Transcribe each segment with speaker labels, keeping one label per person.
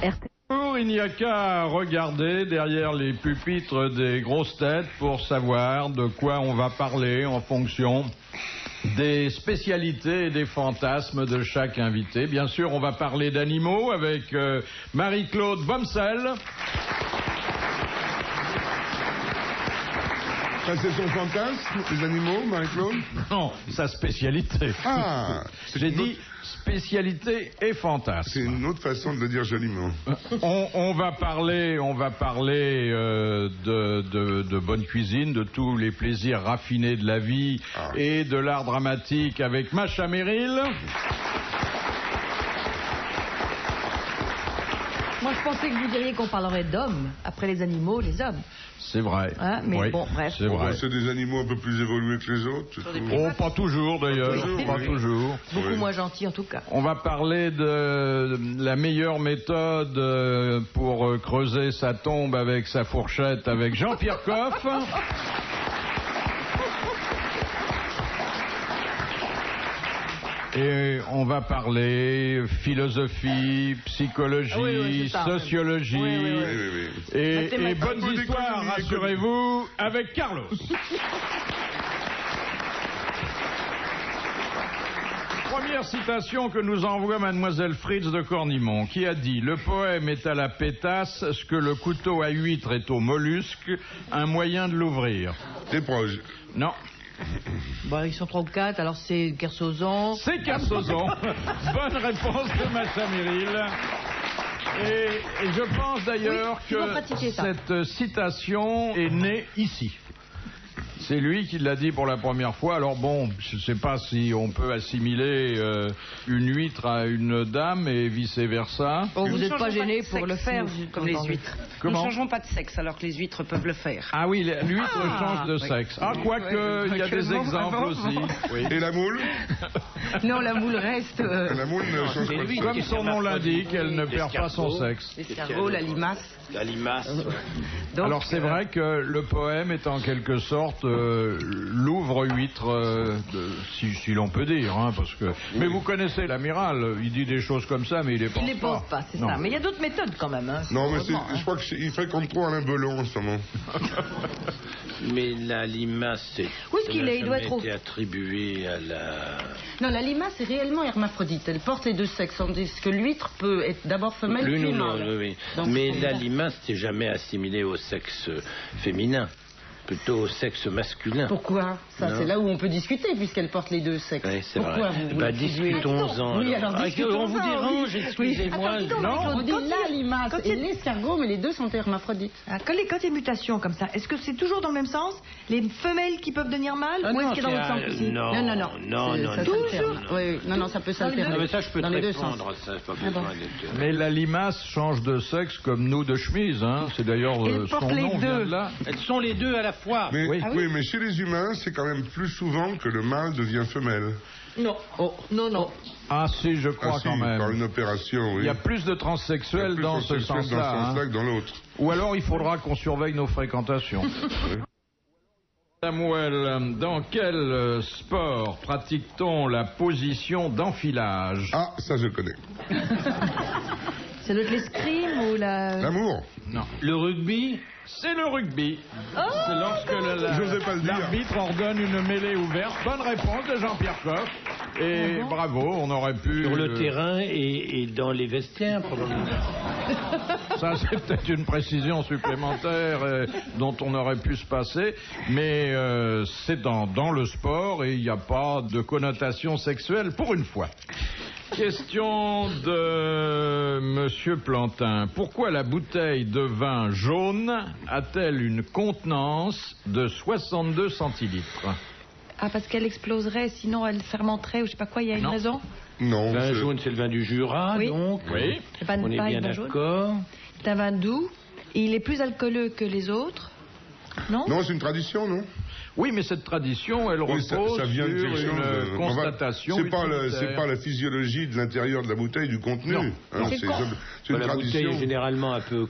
Speaker 1: Il n'y a qu'à regarder derrière les pupitres des grosses têtes pour savoir de quoi on va parler en fonction des spécialités et des fantasmes de chaque invité. Bien sûr, on va parler d'animaux avec Marie-Claude Bomsel.
Speaker 2: Ça, c'est son fantasme, les animaux, Marie-Claude?
Speaker 1: Non, sa spécialité.
Speaker 2: Ah,
Speaker 1: j'ai dit spécialité et fantasme.
Speaker 2: C'est une autre façon de le dire joliment.
Speaker 1: On va parler de bonne cuisine, de tous les plaisirs raffinés de la vie et de l'art dramatique avec Macha Merrill.
Speaker 3: Moi, je pensais que vous diriez qu'on parlerait d'hommes, après les animaux, les hommes.
Speaker 1: C'est vrai.
Speaker 3: Hein, mais
Speaker 1: oui,
Speaker 3: bon, bref.
Speaker 1: C'est vrai.
Speaker 2: C'est des animaux un peu plus évolués que les autres.
Speaker 1: Oh, pas toujours d'ailleurs. Pas toujours.
Speaker 3: Beaucoup moins gentils en tout cas.
Speaker 1: On va parler de la meilleure méthode pour creuser sa tombe avec sa fourchette avec Jean-Pierre Coff. Et on va parler philosophie, psychologie, sociologie et bonnes histoires, rassurez-vous, avec Carlos. Première citation que nous envoie Mademoiselle Fritz de Cornimont, qui a dit « Le poème est à la pétasse, ce que le couteau à huître est au mollusque, un moyen de l'ouvrir. »
Speaker 2: T'es proche.
Speaker 1: Non.
Speaker 3: Bon, ils sont 3 ou 4, alors c'est Kersozon.
Speaker 1: C'est Kersozon. Bonne réponse de Macha Merrill. Et je pense d'ailleurs que cette citation est née ici. C'est lui qui l'a dit pour la première fois. Alors bon, je ne sais pas si on peut assimiler une huître à une dame et vice-versa.
Speaker 3: Oh, vous n'êtes pas gêné pour le faire,
Speaker 4: comme les huîtres.
Speaker 1: Comment?
Speaker 4: Nous ne changeons pas de sexe alors que les huîtres peuvent le faire.
Speaker 1: Ah oui, l'huître change de sexe. Ah, quoique, il y a des exemples aussi. Oui.
Speaker 2: Et la moule?
Speaker 3: Non, la moule reste...
Speaker 2: La moule ne change pas de sexe.
Speaker 1: Comme son nom l'indique, elle ne perd pas son sexe.
Speaker 4: L'escargot, la limace.
Speaker 5: La limace.
Speaker 1: Donc, alors c'est vrai que le poème est en quelque sorte l'ouvre-huître, si l'on peut dire, hein, parce que. Mais vous connaissez l'amiral, il dit des choses comme ça, mais il les pense pas.
Speaker 3: Il les pense pas, c'est ça. Mais il y a d'autres méthodes quand même. Hein,
Speaker 2: non, mais je crois qu'il fréquente trop Alain Belon en ce moment.
Speaker 5: Mais la limace, c'est.
Speaker 3: Où est-ce qu'il est? Il doit être
Speaker 5: été attribué à la.
Speaker 4: Non, la limace est réellement hermaphrodite. Elle porte les deux sexes, tandis que l'huître peut être d'abord femelle puis mâle.
Speaker 5: Oui. Mais la limace, c'est jamais assimilé au sexe féminin. Plutôt au sexe masculin.
Speaker 4: Pourquoi? Ça, c'est là où on peut discuter, puisqu'elle porte les deux sexes.
Speaker 5: Oui, c'est
Speaker 4: pourquoi
Speaker 5: vrai. Discutons-en.
Speaker 4: Oui, alors
Speaker 5: on vous dérange, excusez-moi.
Speaker 4: Non, on dit la limace et l'escargot, mais les deux sont hermaphrodites.
Speaker 3: Quand il y a une mutation comme ça, est-ce que c'est toujours dans le même sens? Les femelles qui peuvent devenir mâles? Ou est-ce qu'il y a dans l'autre sens aussi?
Speaker 5: Non.
Speaker 4: Toujours? Non, ça peut s'altérer.
Speaker 5: Mais ça, je peux te répondre.
Speaker 1: Mais la limace change de sexe comme nous de chemise, hein. C'est d'ailleurs son nom vient de là.
Speaker 5: Elles sont les deux à la fois.
Speaker 2: Mais, oui, mais chez les humains, c'est quand même plus souvent que le mâle devient femelle.
Speaker 3: Non. Oh, non.
Speaker 1: Ah si, je crois quand même.
Speaker 2: Par une opération, oui.
Speaker 1: Il y a plus de transsexuels dans ce sens-là
Speaker 2: que dans l'autre.
Speaker 1: Ou alors il faudra qu'on surveille nos fréquentations. Samuel, dans quel sport pratique-t-on la position d'enfilage?
Speaker 2: Ah, ça je connais.
Speaker 3: C'est l'escrime ou
Speaker 2: l'amour?
Speaker 1: Non.
Speaker 5: Le rugby?
Speaker 1: C'est le rugby. C'est lorsque l'arbitre ordonne une mêlée ouverte. Bonne réponse de Jean-Pierre Coff. Et bravo, on aurait pu...
Speaker 5: Sur le terrain et dans les vestiaires, probablement.
Speaker 1: Ça, c'est peut-être une précision supplémentaire dont on aurait pu se passer. Mais c'est dans le sport et il n'y a pas de connotation sexuelle pour une fois. Question de Monsieur Plantin. Pourquoi la bouteille de vin jaune a-t-elle une contenance de 62 centilitres?
Speaker 3: Ah, parce qu'elle exploserait, sinon elle fermenterait ou je sais pas quoi, il y a une raison?
Speaker 2: Non.
Speaker 5: Le vin jaune, c'est le vin du Jura, donc.
Speaker 1: Oui.
Speaker 5: On est bien d'accord.
Speaker 3: C'est un vin doux. Et il est plus alcooleux que les autres, non?
Speaker 2: Non, c'est une tradition, non?
Speaker 1: Oui, mais cette tradition, elle repose
Speaker 2: ça vient
Speaker 1: sur
Speaker 2: une
Speaker 1: constatation.
Speaker 2: C'est pas la physiologie de l'intérieur de la bouteille, du contenu.
Speaker 1: Non.
Speaker 2: C'est une
Speaker 5: la
Speaker 2: tradition.
Speaker 5: Bouteille est généralement un peu.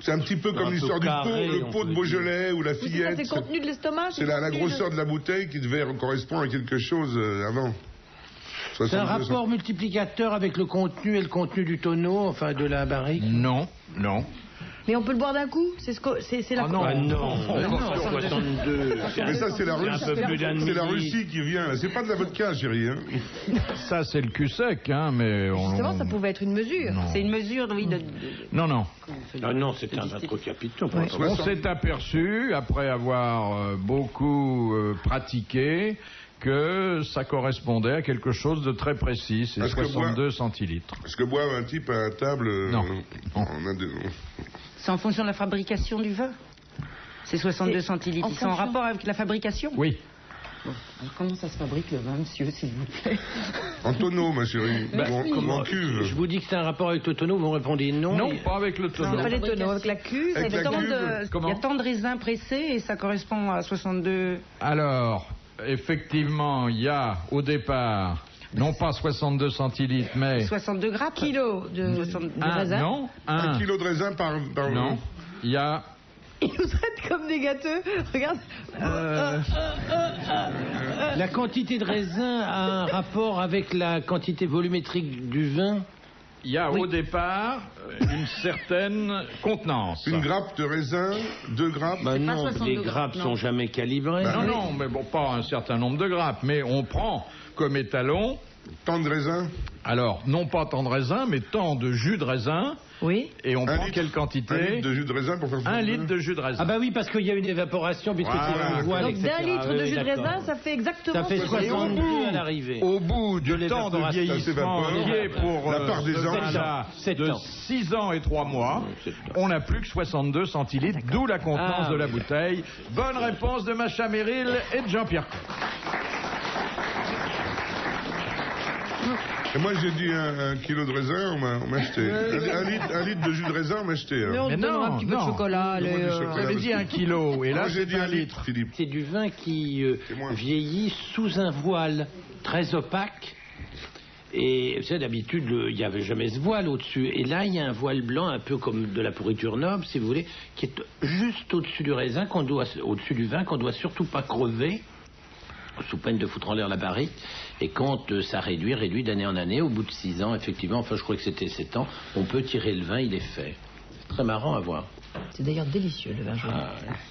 Speaker 2: C'est un petit peu comme l'histoire du pot, le pot de Beaujolais ou la fillette.
Speaker 3: C'est le contenu de l'estomac.
Speaker 2: C'est la grosseur de la bouteille qui devait correspondre à quelque chose avant.
Speaker 6: C'est un rapport multiplicateur avec le contenu et le contenu du tonneau, enfin de la barrique?
Speaker 1: Non, non.
Speaker 3: Mais on peut le boire d'un coup? C'est la...
Speaker 1: non.
Speaker 5: Ah non, 62.
Speaker 2: Mais ça, c'est la Russie.
Speaker 5: Un peu plus d'un
Speaker 2: C'est la
Speaker 5: demi.
Speaker 2: Russie qui vient. Là. C'est pas de la vodka, chérie. Hein.
Speaker 1: Ça, c'est le cul sec, hein, mais...
Speaker 3: Justement, ça pouvait être une mesure.
Speaker 1: Non.
Speaker 4: C'est une mesure, oui, de...
Speaker 1: Non, non.
Speaker 5: Ah non, c'est un introcapiton.
Speaker 3: Ouais.
Speaker 1: On s'est aperçu, après avoir beaucoup pratiqué, que ça correspondait à quelque chose de très précis, c'est
Speaker 2: Est-ce que
Speaker 1: 62 centilitres.
Speaker 2: Est-ce que boivent un type à la table
Speaker 1: Non.
Speaker 2: On a de...
Speaker 4: C'est en fonction de la fabrication du vin. C'est 62 centilitres. Ils sont en rapport avec la fabrication?
Speaker 1: Oui.
Speaker 4: Bon, alors comment ça se fabrique le vin, monsieur, s'il vous plaît?
Speaker 2: En tonneau, ma chérie. Ou en cuve.
Speaker 5: Je vous dis que c'est un rapport avec le tonneau, vous me répondez non.
Speaker 1: Non, pas avec le tonneau.
Speaker 3: Non, pas les tonneaux, avec la cuve.
Speaker 2: Avec la cuve.
Speaker 1: Comment
Speaker 4: Il y a tant de raisins pressés et ça correspond à 62...
Speaker 1: Alors, effectivement, il y a au départ, non pas 62 centilitres, mais
Speaker 4: 62 grappes.
Speaker 3: Kilos de raisin.
Speaker 1: non,
Speaker 2: 1 kilo de raisin par
Speaker 1: non, il y a
Speaker 3: Ils nous traitent comme des gâteux. Regarde.
Speaker 6: La quantité de raisin a un rapport avec la quantité volumétrique du vin?
Speaker 1: Il y a au départ une certaine contenance.
Speaker 2: Une grappe de raisin, 2 grappes.
Speaker 5: Bah non,
Speaker 4: 62
Speaker 5: les grappes
Speaker 4: non.
Speaker 5: sont jamais calibrées.
Speaker 1: Non, non, mais bon, pas un certain nombre de grappes, mais on prend comme étalon,
Speaker 2: Tant de raisin.
Speaker 1: alors, non pas tant de raisin, mais tant de jus de raisin,
Speaker 3: Oui.
Speaker 1: et on
Speaker 2: Un
Speaker 1: prend
Speaker 2: litre.
Speaker 1: quelle
Speaker 2: 1
Speaker 1: quantité?
Speaker 2: litre de jus de raisin pour faire
Speaker 1: 1 litre de jus de raisin.
Speaker 6: Ah bah oui, parce qu'il y a une évaporation, puisque
Speaker 2: Voilà.
Speaker 6: c'est un voile,
Speaker 3: Donc
Speaker 6: etc.
Speaker 3: d'un litre
Speaker 6: Oui,
Speaker 3: de
Speaker 6: oui,
Speaker 3: jus de
Speaker 6: d'accord.
Speaker 3: raisin, ça fait exactement...
Speaker 6: Ça fait 62 à l'arrivée.
Speaker 1: Au bout du temps de
Speaker 6: l'évaporation,
Speaker 1: vieillissement
Speaker 2: ça s'évapore.
Speaker 1: qui est pour
Speaker 2: La part des
Speaker 1: ce
Speaker 2: ans.
Speaker 1: vin-là
Speaker 6: 7
Speaker 1: de
Speaker 6: ans.
Speaker 1: 6 ans et 3 mois, on n'a plus que 62 centilitres, d'où la contenance
Speaker 6: Ah,
Speaker 1: de la
Speaker 6: oui.
Speaker 1: bouteille. Bonne réponse de Macha Merrill et de Jean-Pierre Coff.
Speaker 2: Et moi, j'ai dit 1 kilo de raisin, on m'a acheté. Un litre de jus de raisin, on m'a acheté.
Speaker 3: Mais on
Speaker 1: Mais
Speaker 3: te donnera
Speaker 1: non,
Speaker 3: un petit peu de
Speaker 1: non.
Speaker 3: chocolat.
Speaker 2: Donne-moi
Speaker 3: allez,
Speaker 2: du chocolat.
Speaker 1: Vous avez dit 1 kilo, et là
Speaker 2: Moi, j'ai
Speaker 1: c'est
Speaker 2: dit
Speaker 1: 1
Speaker 2: 1
Speaker 1: litre.
Speaker 2: litre, Philippe.
Speaker 5: C'est du vin qui
Speaker 2: C'est moins.
Speaker 5: vieillit sous un voile très opaque. Et vous savez, d'habitude, il n'y avait jamais ce voile au-dessus. Et là, il y a un voile blanc, un peu comme de la pourriture noble, si vous voulez, qui est juste au-dessus du raisin, au-dessus du vin, qu'on doit surtout pas crever, sous peine de foutre en l'air la barrique. Et quand ça réduit d'année en année, au bout de 6 ans, effectivement, enfin je crois que c'était 7 ans, on peut tirer le vin, il est fait. C'est très marrant à voir.
Speaker 3: C'est d'ailleurs délicieux, le vin jaune.
Speaker 5: Ah,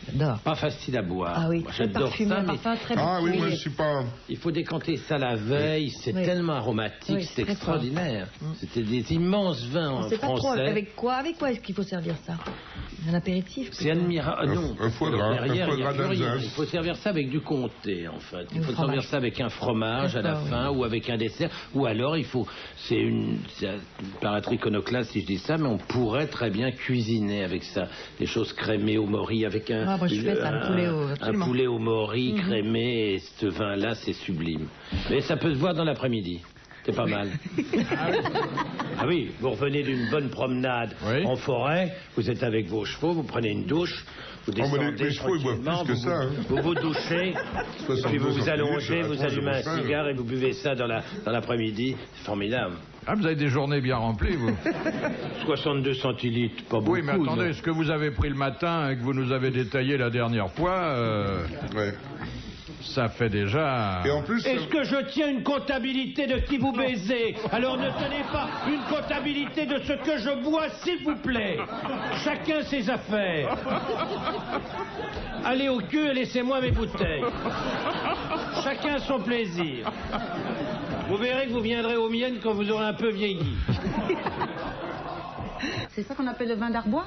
Speaker 3: J'adore.
Speaker 5: Pas facile à boire.
Speaker 3: Ah oui,
Speaker 5: Moi,
Speaker 3: très
Speaker 5: j'adore
Speaker 3: parfumé,
Speaker 5: ça,
Speaker 3: un
Speaker 5: mais
Speaker 3: parfum très
Speaker 2: Ah oui,
Speaker 3: bon.
Speaker 2: moi, je suis pas...
Speaker 5: il faut décanter ça la veille, c'est
Speaker 3: Oui.
Speaker 5: tellement aromatique,
Speaker 3: Oui,
Speaker 5: c'est
Speaker 3: c'est très
Speaker 5: extraordinaire. C'était des immenses vins
Speaker 3: On
Speaker 5: en
Speaker 3: sait pas trop
Speaker 5: français.
Speaker 3: avec quoi est-ce qu'il faut servir ça? Un apéritif?
Speaker 5: C'est admirable. Non,
Speaker 2: un foie gras,
Speaker 5: derrière,
Speaker 2: un foie
Speaker 5: il y a
Speaker 2: gras
Speaker 5: plus rien.
Speaker 2: d'Alsace.
Speaker 5: Il faut servir ça avec du comté, en fait. Il
Speaker 3: Du
Speaker 5: faut
Speaker 3: fromage.
Speaker 5: servir ça avec un fromage à la
Speaker 3: D'accord,
Speaker 5: fin ou avec un dessert. Ou alors, il faut. Ça paraître iconoclaste si je dis ça, mais on pourrait très bien cuisiner avec ça. Des choses crémées au mori, avec un.
Speaker 3: Ah, moi, je fais ça, le poulet au-
Speaker 5: un
Speaker 3: absolument.
Speaker 5: poulet au mori crémé, et ce vin-là, c'est sublime. Mais ça peut se voir dans l'après-midi. C'est pas mal. Ah oui, vous revenez d'une bonne promenade
Speaker 1: Oui.
Speaker 5: en forêt, vous êtes avec vos chevaux, vous prenez une douche, vous
Speaker 2: mais
Speaker 5: descendez
Speaker 2: les chevaux, ils boivent
Speaker 5: tranquillement,
Speaker 2: plus que ça, hein.
Speaker 5: vous vous doucez,
Speaker 2: 62
Speaker 5: puis vous vous
Speaker 2: centilitres,
Speaker 5: allongez,
Speaker 2: à
Speaker 5: vous
Speaker 2: 3
Speaker 5: allumez un
Speaker 2: 0,5.
Speaker 5: cigare et vous buvez ça dans l'après-midi. C'est formidable.
Speaker 1: Ah, vous avez des journées bien remplies, vous.
Speaker 5: 62 centilitres, pas beaucoup.
Speaker 1: Oui, mais attendez,
Speaker 5: non.
Speaker 1: ce que vous avez pris le matin et que vous nous avez détaillé la dernière fois,
Speaker 2: Ouais.
Speaker 1: ça fait déjà...
Speaker 2: Et en plus,
Speaker 6: Est-ce que je tiens une comptabilité de qui vous baisez? Alors ne tenez pas une comptabilité de ce que je bois, s'il vous plaît. Chacun ses affaires. Allez au cul et laissez-moi mes bouteilles. Chacun son plaisir. Vous verrez que vous viendrez aux miennes quand vous aurez un peu vieilli.
Speaker 4: C'est ça qu'on appelle le vin d'Arbois?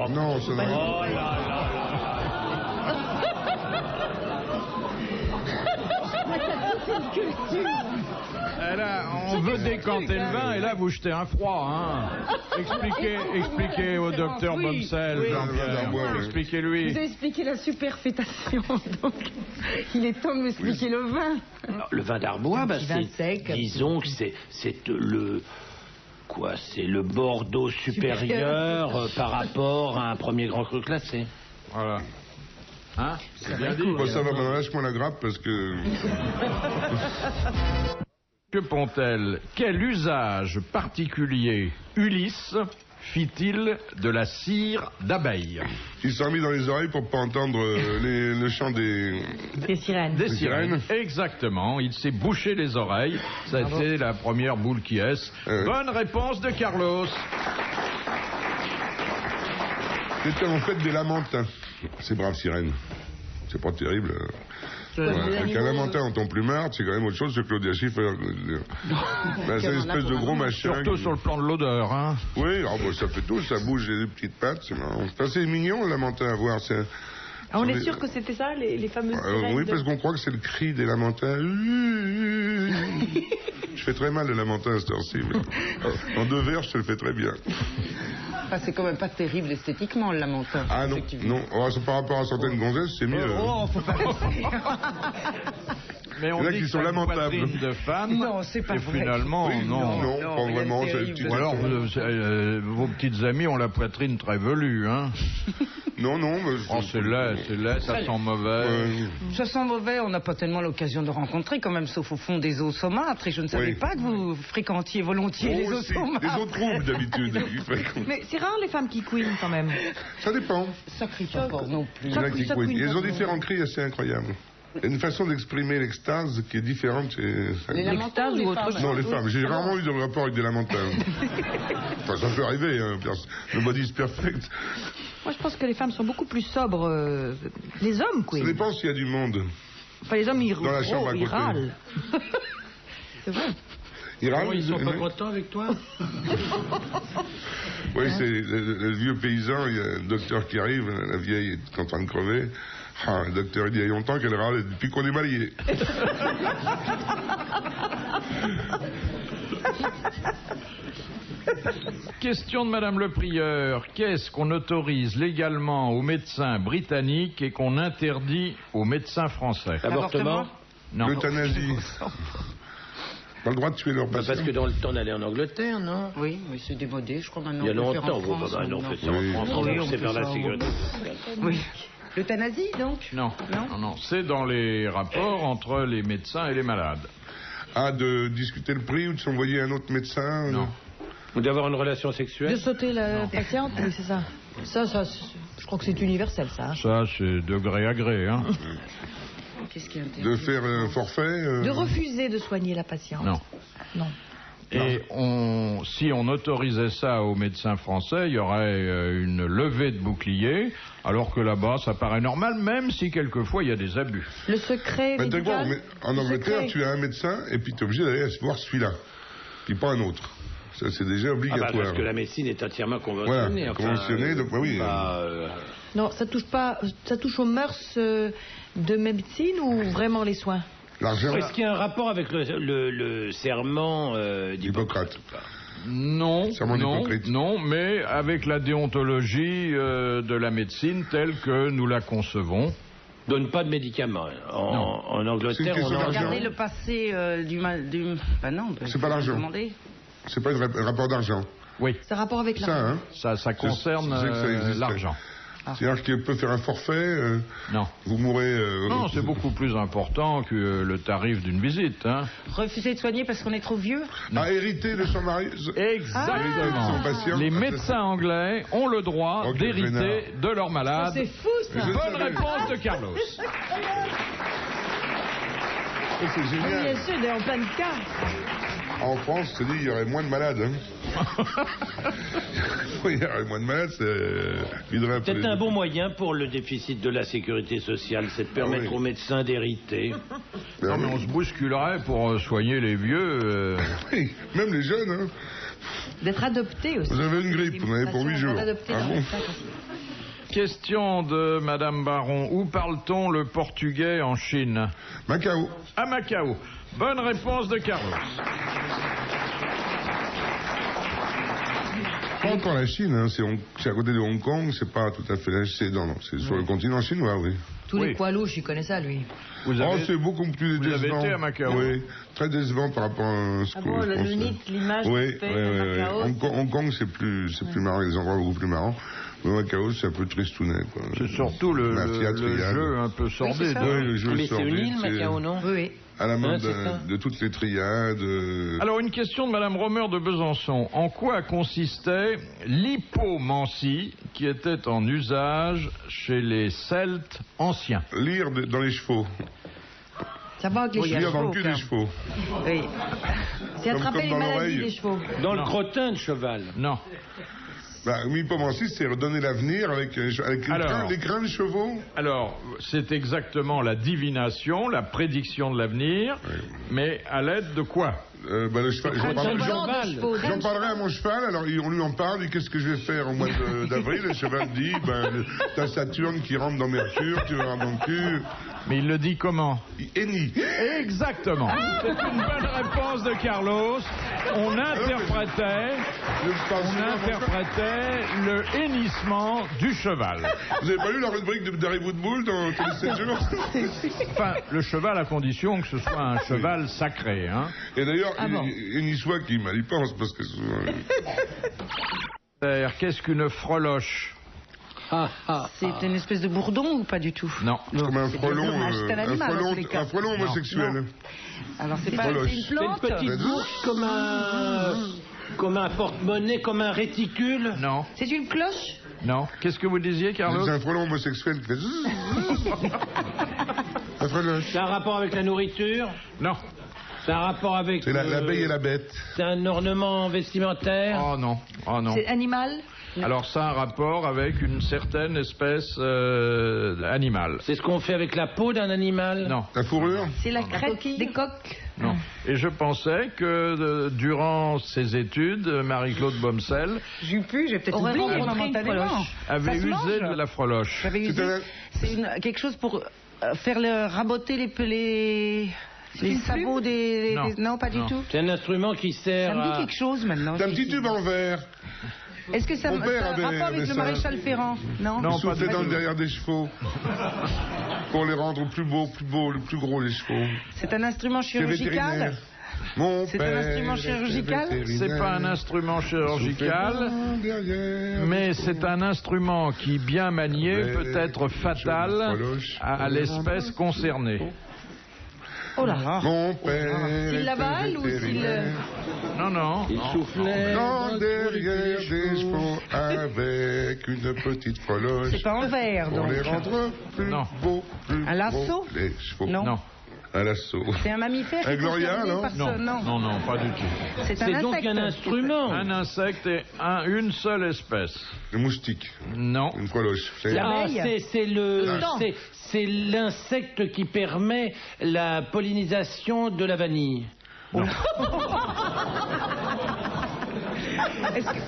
Speaker 2: non, ça n'a
Speaker 6: Oh là là.
Speaker 1: Et là, on veut décanter le vin et là vous jetez un froid. Hein. Expliquez au docteur Bomsel,
Speaker 2: Oui.
Speaker 1: Jean-Pierre.
Speaker 2: Oui.
Speaker 4: Vous
Speaker 1: Expliquez-lui.
Speaker 4: avez expliqué la superfétation, donc il est temps de m'expliquer le vin.
Speaker 5: Alors, le vin d'Arbois,
Speaker 3: petit vin sec.
Speaker 5: disons que c'est le... Quoi, c'est le Bordeaux supérieur par rapport à un premier grand cru classé.
Speaker 1: Voilà. Hein? C'est bien dit.
Speaker 2: Bon, ça va, maintenant lâche-moi la grappe parce que...
Speaker 1: Que Pontel, quel usage particulier Ulysse fit-il de la cire d'abeille?
Speaker 2: Ils sont mis dans les oreilles pour pas entendre le chant des
Speaker 3: sirènes.
Speaker 1: Des sirènes. Exactement. Il s'est bouché les oreilles. C'était la première boule qui est. Bonne réponse de Carlos.
Speaker 2: C'était en fait des lamentins. Ces braves sirènes. C'est pas terrible. Qu'un lamentin en ton plumard, c'est quand même autre chose que Claudia Schiffer. C'est une espèce de gros machin.
Speaker 1: Surtout sur le plan de l'odeur, hein.
Speaker 2: Oui, ça fait tout, ça bouge les pattes, c'est marrant. C'est mignon le lamentin à voir.
Speaker 3: On est sûr que c'était ça, les fameuses sirènes
Speaker 2: oui, parce qu'on croit que c'est le cri des lamentins. Je fais très mal le lamentin à cette heure-ci, mais en 2 vers, je te le fais très bien.
Speaker 4: Enfin, c'est quand même pas terrible esthétiquement, le lamentin.
Speaker 2: Ah non, non. Oh, par rapport à certaines gonzesses, c'est mieux.
Speaker 4: Faut pas
Speaker 1: Mais on dit
Speaker 2: qui sont lamentables.
Speaker 1: De femmes,
Speaker 4: non, c'est pas vrai.
Speaker 1: Finalement,
Speaker 2: oui, non, pas vraiment.
Speaker 1: Ou alors, vos petites amies ont la poitrine très velue, hein.
Speaker 2: Non.
Speaker 1: Oh, c'est laid, ça sent mauvais.
Speaker 4: Ça sent mauvais, on n'a pas tellement l'occasion de rencontrer, quand même, sauf au fond des eaux saumâtres. Et je ne savais pas que vous fréquentiez volontiers les eaux saumâtres.
Speaker 2: Les eaux troubles, d'habitude.
Speaker 3: Mais c'est rare les femmes qui couinent, quand même.
Speaker 2: Ça dépend.
Speaker 4: Ça crie pas fort non plus.
Speaker 2: Il y en a qui couinent. Ils ont différents cris assez incroyables. Il y a une façon d'exprimer l'extase qui est différente.
Speaker 4: Les lamentins ou autre chose?
Speaker 2: Non, les femmes. J'ai rarement eu de rapport avec des lamentins. Enfin, ça peut arriver. Hein. Le body is perfect.
Speaker 3: Moi, je pense que les femmes sont beaucoup plus sobres. Les hommes, quoi.
Speaker 2: Ça dépend s'il y a du monde.
Speaker 3: Enfin, les hommes, ils
Speaker 2: dans la chambre à côté.
Speaker 3: râlent. C'est vrai.
Speaker 5: Ils sont pas contents avec toi?
Speaker 2: Oui, c'est le vieux paysan. Il y a un docteur qui arrive. La vieille est en train de crever. Ah, le docteur, il dit, il y a longtemps qu'elle râle depuis qu'on est mariés.
Speaker 1: Question de Madame le Prieur. Qu'est-ce qu'on autorise légalement aux médecins britanniques et qu'on interdit aux médecins français?
Speaker 5: L'avortement?
Speaker 1: Non.
Speaker 2: L'euthanasie. Pas le droit de tuer leurs patients.
Speaker 5: Parce que dans le temps d'aller en Angleterre, non?
Speaker 4: Oui, c'est démodé, je crois maintenant.
Speaker 5: Il y a longtemps, on fait ça en France, c'est vers la sécurité.
Speaker 4: Oui. L'euthanasie, donc?
Speaker 1: Non. C'est dans les rapports entre les médecins et les malades.
Speaker 2: Ah, de discuter le prix ou de s'envoyer un autre médecin?
Speaker 1: Non.
Speaker 5: Ou d'avoir une relation sexuelle?
Speaker 3: De sauter la patiente, oui, c'est ça. Ça, je crois que c'est universel, ça. Hein.
Speaker 1: Ça, c'est de gré à gré, hein.
Speaker 4: Qu'est-ce qui est intéressant?
Speaker 2: De faire un forfait?
Speaker 3: De refuser de soigner la patiente. Non.
Speaker 1: Et si on autorisait ça aux médecins français, il y aurait une levée de bouclier, alors que là-bas, ça paraît normal, même si quelquefois il y a des abus.
Speaker 3: Le secret médical.
Speaker 2: En Angleterre, tu as un médecin et puis tu es obligé d'aller voir celui-là, puis pas un autre. Ça, c'est déjà obligatoire.
Speaker 5: Parce que la médecine est entièrement conventionnée.
Speaker 2: Voilà, conventionnée, donc oui.
Speaker 3: Non, ça touche aux mœurs de médecine ou vraiment les soins?
Speaker 2: L'argent.
Speaker 5: Est-ce qu'il y a un rapport avec le serment
Speaker 2: d'Hippocrate?
Speaker 1: Non, mais avec la déontologie de la médecine telle que nous la concevons.
Speaker 5: Donne pas de médicaments. En Angleterre, on a
Speaker 4: regardé le passé du... non,
Speaker 2: c'est pas l'argent. C'est pas un rapport d'argent.
Speaker 1: Oui.
Speaker 3: C'est un rapport avec l'argent.
Speaker 1: Ça concerne l'argent.
Speaker 2: C'est-à-dire qu'il peut faire un forfait.
Speaker 1: Non.
Speaker 2: Vous mourrez.
Speaker 1: Non, c'est beaucoup plus important que le tarif d'une visite. Hein.
Speaker 4: Refuser de soigner parce qu'on est trop vieux?
Speaker 2: À hériter de son mari.
Speaker 1: Exactement. Les médecins anglais ont le droit d'hériter de leurs malades.
Speaker 3: C'est fou, ça.
Speaker 1: Bonne réponse de Carlos.
Speaker 2: C'est génial.
Speaker 3: Bien sûr, en plein de cas.
Speaker 2: En France, je te dis, il y aurait moins de malades. Hein. Il y aurait moins de malades, c'est
Speaker 5: peut-être un bon moyen pour le déficit de la sécurité sociale, c'est de permettre aux médecins d'hériter.
Speaker 1: Non, mais on se bousculerait pour soigner les vieux.
Speaker 2: Oui, même les jeunes. Hein.
Speaker 3: D'être adopté aussi.
Speaker 2: Vous avez une grippe, vous en avez pour 8 jours.
Speaker 1: Question de Madame Baron. Où parle-t-on le portugais en Chine?
Speaker 2: Macao.
Speaker 1: À Macao. Bonne réponse de Carlos.
Speaker 2: Pas encore la Chine, hein. C'est à côté de Hong Kong, c'est pas tout à fait la Chine. Non, c'est sur le continent chinois, oui.
Speaker 3: Tous les poids louches, il connaît ça, lui.
Speaker 2: C'est beaucoup plus
Speaker 1: Vous avez été à Macao?
Speaker 2: Oui. très décevant par rapport à ce que
Speaker 3: bon,
Speaker 2: je
Speaker 3: le
Speaker 2: pense.
Speaker 3: mythe, l'image
Speaker 2: Oui,
Speaker 3: que fait Macao,
Speaker 2: Hong Kong, c'est plus marrant, il y a des endroits beaucoup plus marrants. Mais Macao, c'est un peu tristounet, quoi.
Speaker 1: C'est surtout le jeu un peu sordide.
Speaker 2: Oui, le jeu
Speaker 5: Mais c'est
Speaker 2: sordide,
Speaker 5: une île, Macao, non?
Speaker 3: Oui.
Speaker 2: à la main
Speaker 5: c'est ça.
Speaker 2: de toutes les triades.
Speaker 1: Alors, une question de Madame Romer de Besançon. En quoi consistait l'hypomancie qui était en usage chez les Celtes anciens?
Speaker 2: Lire dans les chevaux.
Speaker 3: Ça va avec les
Speaker 2: Lire dans le
Speaker 3: chevaux.
Speaker 2: cul des chevaux.
Speaker 3: Oui. C'est
Speaker 2: Comme
Speaker 3: attraper les
Speaker 2: dans
Speaker 3: maladies
Speaker 2: l'oreille.
Speaker 3: des chevaux.
Speaker 5: Dans le
Speaker 1: Non.
Speaker 5: crottin de cheval.
Speaker 1: Non.
Speaker 2: L'hypomancie, c'est redonner l'avenir avec
Speaker 1: Alors.
Speaker 2: les crins de chevaux.
Speaker 1: Alors, c'est exactement la divination, la prédiction de l'avenir, mais à l'aide de quoi?
Speaker 2: Le cheval,
Speaker 5: crâne
Speaker 2: j'en
Speaker 5: de
Speaker 2: parlerai-
Speaker 5: cheval.
Speaker 2: J'en parlerai à mon cheval, alors on lui en parle, il dit qu'est-ce que je vais faire au mois d'avril. Le cheval dit, t'as Saturne qui rentre dans Mercure, tu vas dans le cul.
Speaker 1: Mais il le dit comment?
Speaker 2: Eni.
Speaker 1: Exactement. C'est une bonne réponse de Carlos. On interprétait le hennissement du cheval.
Speaker 2: Vous avez pas lu la rubrique d'Harry Woodbull dans tous les 7 jours?
Speaker 1: Enfin, le cheval à condition que ce soit un cheval sacré, hein.
Speaker 2: Et d'ailleurs,
Speaker 3: bon.
Speaker 2: Ennissois qui mal y pense, parce que souvent,
Speaker 1: Qu'est-ce qu'une freloche?
Speaker 4: C'est une espèce de bourdon ou pas du tout?
Speaker 1: Non.
Speaker 2: c'est comme un frelon,
Speaker 4: C'est un animal, dans tous les cas.
Speaker 2: un frelon homosexuel.
Speaker 4: Alors c'est pas
Speaker 2: Freloche.
Speaker 4: c'est une
Speaker 5: C'est une
Speaker 4: plante.
Speaker 5: petite bourse comme un porte-monnaie, comme un réticule.
Speaker 1: Non.
Speaker 3: C'est une cloche?
Speaker 1: Non. Qu'est-ce que vous disiez, Carlos?
Speaker 2: C'est un frelon homosexuel qui fait un freloche.
Speaker 5: C'est un rapport avec la nourriture.
Speaker 1: Non.
Speaker 5: C'est un rapport avec...
Speaker 2: C'est l'abeille et la bête.
Speaker 5: C'est un ornement vestimentaire.
Speaker 1: Oh non. Oh non.
Speaker 3: C'est animal?
Speaker 1: Alors ça a un rapport avec une certaine espèce animale.
Speaker 5: C'est ce qu'on fait avec la peau d'un animal.
Speaker 1: Non.
Speaker 2: La fourrure.
Speaker 3: C'est la crête des coqs?
Speaker 1: Non. Et je pensais que durant ses études, Marie-Claude Bomsel
Speaker 4: J'ai peut-être
Speaker 3: Aurait
Speaker 4: oublié
Speaker 3: rencontré une
Speaker 4: momentanément.
Speaker 3: freloche.
Speaker 1: avait
Speaker 4: Ça se
Speaker 1: usé
Speaker 4: mange
Speaker 1: de la freloche.
Speaker 4: J'avais
Speaker 2: C'est
Speaker 4: usé. C'est quelque chose pour faire raboter les sabots des...
Speaker 1: Non.
Speaker 4: Non, pas du
Speaker 1: Non.
Speaker 4: tout.
Speaker 5: C'est un instrument qui sert
Speaker 4: Ça me dit
Speaker 5: à...
Speaker 4: quelque chose maintenant.
Speaker 2: C'est un petit tube en verre.
Speaker 4: Est-ce que ça
Speaker 2: Mon
Speaker 4: a
Speaker 2: père
Speaker 4: un
Speaker 2: avait
Speaker 4: rapport avec le
Speaker 2: ça.
Speaker 4: maréchal Ferrand? Non.
Speaker 1: Non,
Speaker 2: Il soufflait
Speaker 1: pas du
Speaker 2: dans le
Speaker 1: tout.
Speaker 2: derrière des chevaux. Pour les rendre plus beaux, plus gros les chevaux.
Speaker 4: C'est un instrument
Speaker 2: C'est vétérinaire.
Speaker 4: chirurgical?
Speaker 2: Mon
Speaker 4: C'est un
Speaker 2: père
Speaker 4: instrument
Speaker 2: était
Speaker 4: chirurgical?
Speaker 2: vétérinaire.
Speaker 1: C'est pas un instrument chirurgical,
Speaker 2: Soufflait dans derrière
Speaker 1: mais
Speaker 2: des
Speaker 1: c'est
Speaker 2: chevaux.
Speaker 1: un instrument qui, bien manié,
Speaker 2: Ouais,
Speaker 1: peut être fatal
Speaker 2: freloche.
Speaker 1: à l'espèce concernée.
Speaker 3: Oh là.
Speaker 2: Mon père
Speaker 3: S'il
Speaker 2: était
Speaker 3: l'avale ou s'il...
Speaker 2: vétérinaire.
Speaker 1: Non, non.
Speaker 5: Il soufflait
Speaker 2: Dans derrière
Speaker 5: des
Speaker 2: des
Speaker 5: chevaux.
Speaker 2: chevaux avec une petite freloche.
Speaker 4: C'est pas en verre,
Speaker 2: Pour
Speaker 4: donc.
Speaker 2: les rendre plus
Speaker 1: Non.
Speaker 2: beaux, plus
Speaker 4: Un lasso?
Speaker 2: beaux, les chevaux.
Speaker 4: Non.
Speaker 1: Non.
Speaker 2: Un lasso.
Speaker 4: C'est un mammifère
Speaker 2: Un
Speaker 4: qui est
Speaker 2: Gloria,
Speaker 4: concerné
Speaker 2: non
Speaker 4: par
Speaker 1: Non.
Speaker 4: ce-
Speaker 1: Non, non, pas du tout.
Speaker 4: C'est un
Speaker 5: C'est donc
Speaker 4: insecte.
Speaker 5: un instrument.
Speaker 1: Un insecte et une seule espèce.
Speaker 2: Le moustique.
Speaker 1: Non.
Speaker 2: Une freloche. C'est-
Speaker 5: Ah,
Speaker 4: L'abeille.
Speaker 5: c'est l'insecte qui permet la pollinisation de la vanille.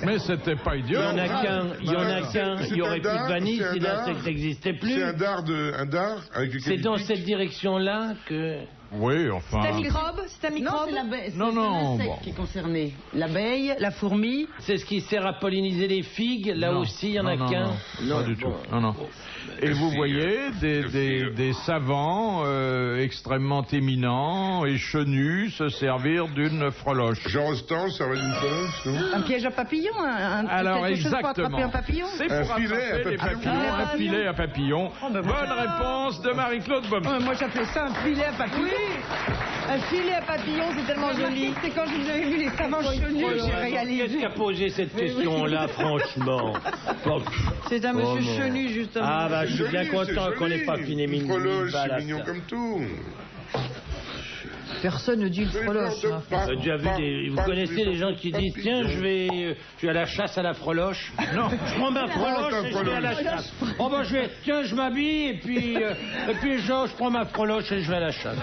Speaker 1: Mais c'était pas idiot.
Speaker 5: Il y en a qu'un, il y en a qu'un, il y aurait plus de vanille
Speaker 2: c'est un
Speaker 5: si
Speaker 2: dard.
Speaker 5: l'insecte n'existait plus.
Speaker 2: C'est un dard avec lequel
Speaker 5: C'est
Speaker 2: il
Speaker 5: dans
Speaker 2: pique.
Speaker 5: cette direction-là que...
Speaker 1: Oui, enfin.
Speaker 3: C'est un microbe? C'est un
Speaker 7: Non,
Speaker 3: microbe?
Speaker 7: c'est l'abeille.
Speaker 1: Non, non,
Speaker 7: C'est
Speaker 1: bon.
Speaker 7: l'insecte qui est concerné. L'abeille.
Speaker 4: La fourmi.
Speaker 5: C'est ce qui sert à polliniser les figues. Là
Speaker 1: Non.
Speaker 5: aussi, il y en a
Speaker 1: Non, non,
Speaker 5: qu'un.
Speaker 1: non, pas du tout. Non, non. Et vous voyez des savants extrêmement éminents et chenus se servir d'une freloche.
Speaker 2: Jean Rostand, ça va d'une freloche, non?
Speaker 4: Un piège à papillon.
Speaker 1: Alors
Speaker 4: quelque chose pour
Speaker 1: exactement.
Speaker 4: attraper un papillon.
Speaker 1: C'est
Speaker 2: Un
Speaker 1: pour
Speaker 2: filet à
Speaker 1: attraper les
Speaker 2: papillon.
Speaker 1: papillons,
Speaker 4: Ah,
Speaker 1: un filet à papillon.
Speaker 4: ben,
Speaker 1: Bonne réponse de Marie-Claude Bomsel.
Speaker 4: Moi j'appelais ça un filet à papillon.
Speaker 3: Un filet à papillon, c'est tellement joli.
Speaker 4: C'est quand je vous avais vu les savants chenus, j'ai
Speaker 5: Qu'est-ce
Speaker 4: réalisé.
Speaker 5: qui a posé cette question-là, franchement?
Speaker 3: C'est un monsieur chenu, justement.
Speaker 5: Ah bah, je suis bien
Speaker 2: Joli,
Speaker 5: content
Speaker 2: c'est
Speaker 5: qu'on
Speaker 2: joli.
Speaker 5: n'ait pas fini
Speaker 2: Une
Speaker 5: mine
Speaker 2: freloche,
Speaker 5: balle à
Speaker 2: c'est mignon
Speaker 5: ça.
Speaker 2: comme tout.
Speaker 3: Personne ne dit une freloche. hein.
Speaker 5: Vous avez déjà vu vous connaissez les gens qui disent tiens je vais à la chasse à la freloche. Non, je prends ma freloche et je vais à la chasse. Oh bah tiens je m'habille et puis je prends ma freloche et je vais à la chasse.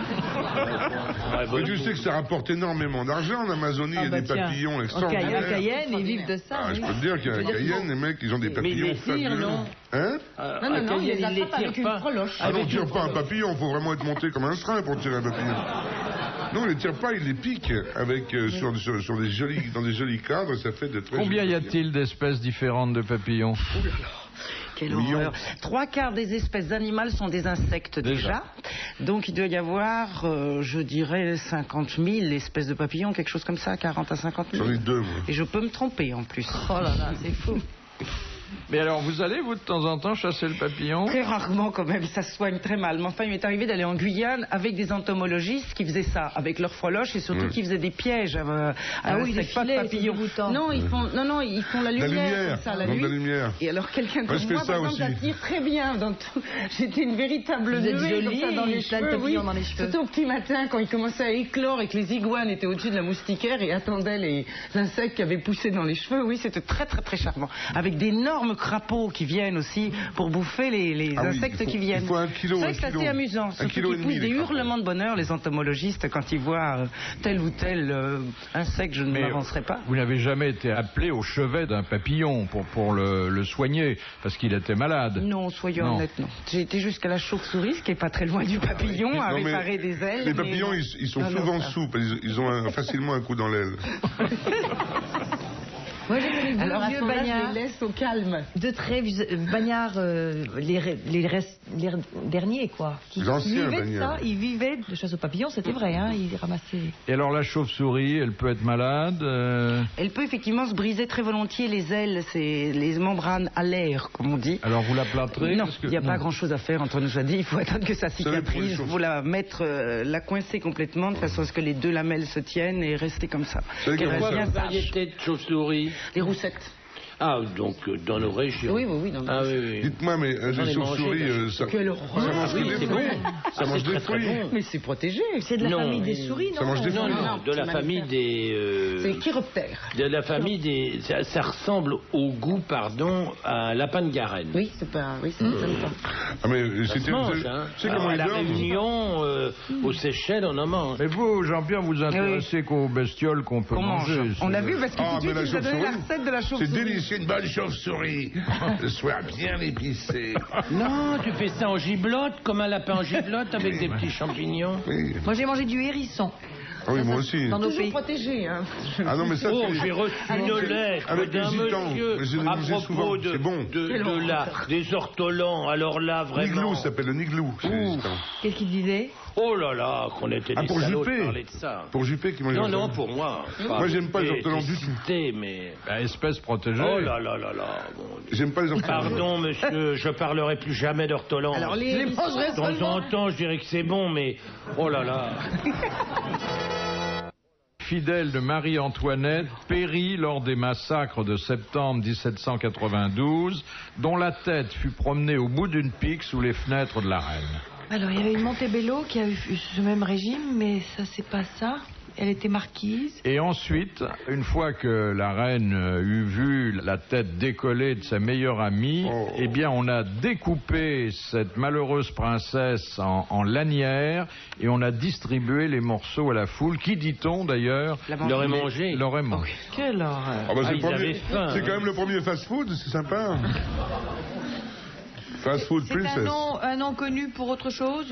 Speaker 2: Mais tu sais que ça rapporte énormément d'argent en Amazonie, il y a des papillons
Speaker 3: En
Speaker 2: extraordinaires.
Speaker 3: Cayenne, ils vivent de ça.
Speaker 2: Ah, je
Speaker 3: oui.
Speaker 2: peux te dire qu'à Cayenne, les mecs, ils ont des
Speaker 5: Mais ils
Speaker 2: papillons
Speaker 5: les tirent,
Speaker 2: fabuleux.
Speaker 5: non
Speaker 2: Hein?
Speaker 7: Non, il les attrape avec une freloche.
Speaker 2: Ah non, on tire pas un papillon, faut vraiment être monté comme un train pour tirer un papillon. Non, on les tire pas, ils les piquent avec, sur des jolis, dans des jolis cadres, ça fait de très
Speaker 1: Combien
Speaker 2: jolis
Speaker 1: y a-t-il d'espèces différentes de papillons?
Speaker 4: quelle horreur. 3/4 des espèces animales sont des insectes déjà. Donc il doit y avoir, je dirais, 50 000 espèces de papillons, quelque chose comme ça, 40 à 50 000.
Speaker 2: J'en ai 2, moi.
Speaker 4: Et je peux me tromper en plus.
Speaker 3: Oh là là, c'est fou.
Speaker 1: Mais alors, vous allez, vous, de temps en temps, chasser le papillon?
Speaker 4: Très rarement, quand même, ça se soigne très mal. Mais enfin, il m'est arrivé d'aller en Guyane avec des entomologistes qui faisaient ça, avec leurs freloches, et surtout qui faisaient des pièges
Speaker 3: des filets,
Speaker 4: papillons. Non, ils font la lumière, comme ça, la nuit.
Speaker 2: La lumière.
Speaker 4: Et alors, quelqu'un comme
Speaker 2: je fais
Speaker 4: moi,
Speaker 2: ça
Speaker 4: par exemple,
Speaker 2: aussi.
Speaker 4: j'attire très bien. J'étais une véritable
Speaker 3: Vous êtes
Speaker 4: nuée,
Speaker 3: jolie,
Speaker 4: comme ça, dans les
Speaker 3: plein de
Speaker 4: cheveux.
Speaker 3: papillons dans les cheveux.
Speaker 4: Surtout au petit matin, quand ils commençaient à éclore et que les iguanes étaient au-dessus de la moustiquaire et attendaient les insectes qui avaient poussé dans les cheveux. Oui, c'était très, très, très charmant. Avec d'énormes crapauds qui viennent aussi pour bouffer les insectes qui viennent.
Speaker 2: Il faut 1 kilo.
Speaker 4: C'est vrai que c'est assez amusant. Surtout qu'ils poussent des hurlements de bonheur, les entomologistes, quand ils voient tel ou tel insecte, je ne m'avancerai pas.
Speaker 1: Vous n'avez jamais été appelé au chevet d'un papillon pour le soigner, parce qu'il était malade?
Speaker 4: Non, soyons honnêtes, non. J'ai été jusqu'à la chauve-souris, ce qui n'est pas très loin du papillon, à réparer des ailes.
Speaker 2: Les papillons, ils sont souvent souples, ils ont facilement un coup dans l'aile.
Speaker 3: Moi, j'ai connu deux vieux bagnards.
Speaker 4: Je les laisse au calme.
Speaker 3: Deux très vieux bagnards, les derniers, quoi. Qui
Speaker 2: L'ancien
Speaker 3: vivaient de
Speaker 2: bagnard.
Speaker 3: ça, ils vivaient de chasse aux papillons, c'était vrai, hein, ils ramassaient.
Speaker 1: Et alors, la chauve-souris, elle peut être malade?
Speaker 4: Elle peut effectivement se briser très volontiers les ailes, c'est les membranes alaires, comme on dit.
Speaker 1: Alors, vous la plâtrez?
Speaker 4: Non, il n'y a pas grand-chose à faire, Antoine nous a dit. Il faut attendre que ça cicatrise. Il faut la mettre, la coincer complètement, de façon à ce que les deux lamelles se tiennent et rester comme ça.
Speaker 5: Quelle variété de chauve-souris?
Speaker 4: Les roussettes.
Speaker 5: Ah, donc dans nos régions.
Speaker 4: Oui.
Speaker 2: Dites-moi, mais les chauves-souris, ça mange des fruits. Ça mange des fruits.
Speaker 4: Mais c'est protégé.
Speaker 3: C'est de la famille des souris, non?
Speaker 2: Ça mange des fruits.
Speaker 5: Non, de la famille des...
Speaker 4: C'est chiroptères.
Speaker 5: De la famille des... Ça ressemble au goût, à un lapin de Garenne.
Speaker 4: Oui, c'est pas... Oui, ça m'étonne pas.
Speaker 2: Ah, mais
Speaker 5: Ça se mange, hein.
Speaker 2: C'est comment
Speaker 5: À
Speaker 2: ils
Speaker 5: la
Speaker 2: dorment.
Speaker 5: Réunion, aux Seychelles, on en mange.
Speaker 1: Mais vous, Jean-Pierre, vous intéressez qu'aux bestioles qu'on peut manger.
Speaker 4: On a vu, parce que tout de suite, il nous a donné la recette de la chauve-souris.
Speaker 2: C'est délicieux, une bonne chauve-souris. Le soir bien épicé.
Speaker 5: Non, tu fais ça en giblotte, comme un lapin en giblotte, avec des petits champignons.
Speaker 2: Oui.
Speaker 3: Moi, j'ai mangé du hérisson.
Speaker 2: Ah oui, moi aussi.
Speaker 3: Dans nos
Speaker 4: Toujours
Speaker 3: pays.
Speaker 4: protégé, hein.
Speaker 2: Ah non, mais ça,
Speaker 5: Oh,
Speaker 2: c'est...
Speaker 5: j'ai reçu une lettre
Speaker 2: avec
Speaker 5: d'un
Speaker 2: les gitans.
Speaker 5: monsieur
Speaker 2: Je les
Speaker 5: à
Speaker 2: mangeais
Speaker 5: propos
Speaker 2: souvent.
Speaker 5: de,
Speaker 2: C'est bon.
Speaker 5: des ortolans. Alors là, vraiment...
Speaker 2: Niglou, ça s'appelle le niglou. chez les gitans.
Speaker 3: Qu'est-ce qu'il disait?
Speaker 5: Oh là là, qu'on était des
Speaker 2: pour
Speaker 5: salauds de
Speaker 2: Juppé.
Speaker 5: parler de ça.
Speaker 2: Pour Juppé qui mange
Speaker 5: Non,
Speaker 2: ça.
Speaker 5: non, pour moi.
Speaker 2: Moi, j'aime pas les ortolans du tout.
Speaker 5: Cité, mais...
Speaker 1: Espèce protégée.
Speaker 5: Oh là là là là. Bon.
Speaker 2: J'aime pas les ortolans.
Speaker 5: Pardon, monsieur, je parlerai plus jamais d'ortolans.
Speaker 4: Alors, les mangerai
Speaker 5: De temps en temps, je dirais que c'est bon, mais... Oh là là.
Speaker 1: Fidèle de Marie-Antoinette, périt lors des massacres de septembre 1792, dont la tête fut promenée au bout d'une pique sous les fenêtres de la reine.
Speaker 3: Alors, il y avait une Montebello qui a eu ce même régime, mais ça, c'est pas ça. Elle était marquise.
Speaker 1: Et ensuite, une fois que la reine eut vu la tête décollée de sa meilleure amie, eh bien, on a découpé cette malheureuse princesse en lanières et on a distribué les morceaux à la foule, qui, dit-on d'ailleurs,
Speaker 5: L'aurait mangé.
Speaker 1: l'aurait mangé.
Speaker 3: Quelle horreur.
Speaker 2: Ah bah,
Speaker 5: ils avaient faim,
Speaker 2: c'est
Speaker 5: hein.
Speaker 2: quand même le premier fast-food, c'est sympa. Fast-food
Speaker 3: C'est
Speaker 2: princess.
Speaker 3: un nom connu pour autre chose?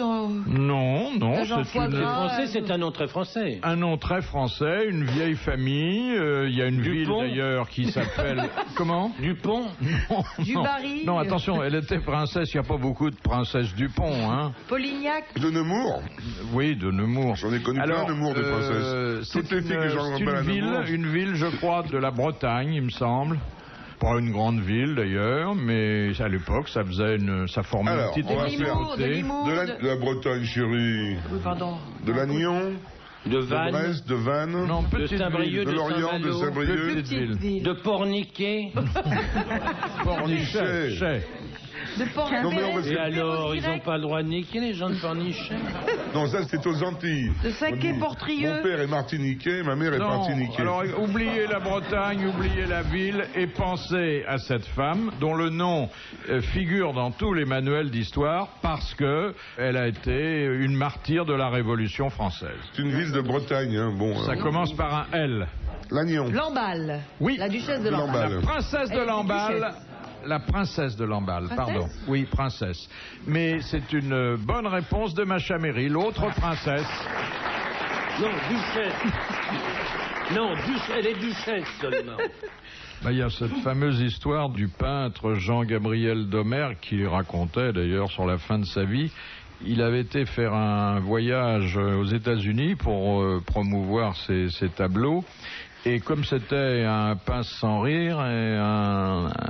Speaker 1: Non,
Speaker 3: Genre
Speaker 1: c'est
Speaker 3: foie gras.
Speaker 5: Français, c'est un nom très français.
Speaker 1: un nom très français, une vieille famille. Il y a une ville
Speaker 5: Dupont.
Speaker 1: d'ailleurs qui s'appelle... Comment?
Speaker 5: Dupont.
Speaker 1: Non,
Speaker 3: Du
Speaker 1: non.
Speaker 3: Barry.
Speaker 1: Non, attention, elle était princesse. Il n'y a pas beaucoup de princesses Dupont, hein.
Speaker 3: Polignac.
Speaker 2: De Nemours.
Speaker 1: Oui, de Nemours.
Speaker 2: J'en ai connu plein de Nemours de princesses. Toutes les filles que j'en
Speaker 1: c'est
Speaker 2: rappelle à Nemours.
Speaker 1: une ville, je crois, de la Bretagne, il me semble. Pas une grande ville d'ailleurs, mais à l'époque, ça formait
Speaker 2: Alors,
Speaker 1: une petite
Speaker 2: on va
Speaker 1: communauté.
Speaker 3: De Limours.
Speaker 2: De la Bretagne, chérie.
Speaker 3: Oui, pardon.
Speaker 2: De l'Agnon.
Speaker 5: De
Speaker 2: De
Speaker 5: Vannes.
Speaker 2: Brest, de Vannes.
Speaker 1: Non,
Speaker 5: De
Speaker 1: petite
Speaker 5: Saint-Brieuc,
Speaker 1: ville.
Speaker 2: de Lorient, de
Speaker 5: Saint-Malo.
Speaker 2: Saint-Brieuc.
Speaker 1: Petite ville.
Speaker 5: De Porniquet.
Speaker 1: Pornichet. Chet.
Speaker 3: De port
Speaker 2: Non, mais on va
Speaker 5: Et alors, ils n'ont pas le droit de niquer, les gens de Pornichet?
Speaker 2: Non, ça c'est aux Antilles.
Speaker 3: De Saquet-Portrieux.
Speaker 2: Mon père est martiniquais, ma mère est
Speaker 1: Non,
Speaker 2: martiniquais.
Speaker 1: alors oubliez la Bretagne, oubliez la ville et pensez à cette femme dont le nom figure dans tous les manuels d'histoire parce que elle a été une martyre de la Révolution française.
Speaker 2: C'est une ville de Bretagne, hein. Bon.
Speaker 1: Ça commence par un L.
Speaker 2: L'Agnon.
Speaker 3: Lamballe.
Speaker 1: Oui.
Speaker 3: La duchesse de Lamballe.
Speaker 2: Lamballe.
Speaker 1: La princesse de
Speaker 3: Elle est
Speaker 1: Lamballe.
Speaker 3: duchesse.
Speaker 1: La princesse de Lamballe,
Speaker 3: Princesse
Speaker 1: pardon. Oui, princesse. Mais c'est une bonne réponse de Macha Méry, l'autre princesse.
Speaker 5: Non, duchesse. Non, elle est duchesse seulement.
Speaker 1: Il y a cette fameuse histoire du peintre Jean-Gabriel Domer qui racontait d'ailleurs sur la fin de sa vie. Il avait été faire un voyage aux États-Unis pour promouvoir ses tableaux. Et comme c'était un pince sans rire,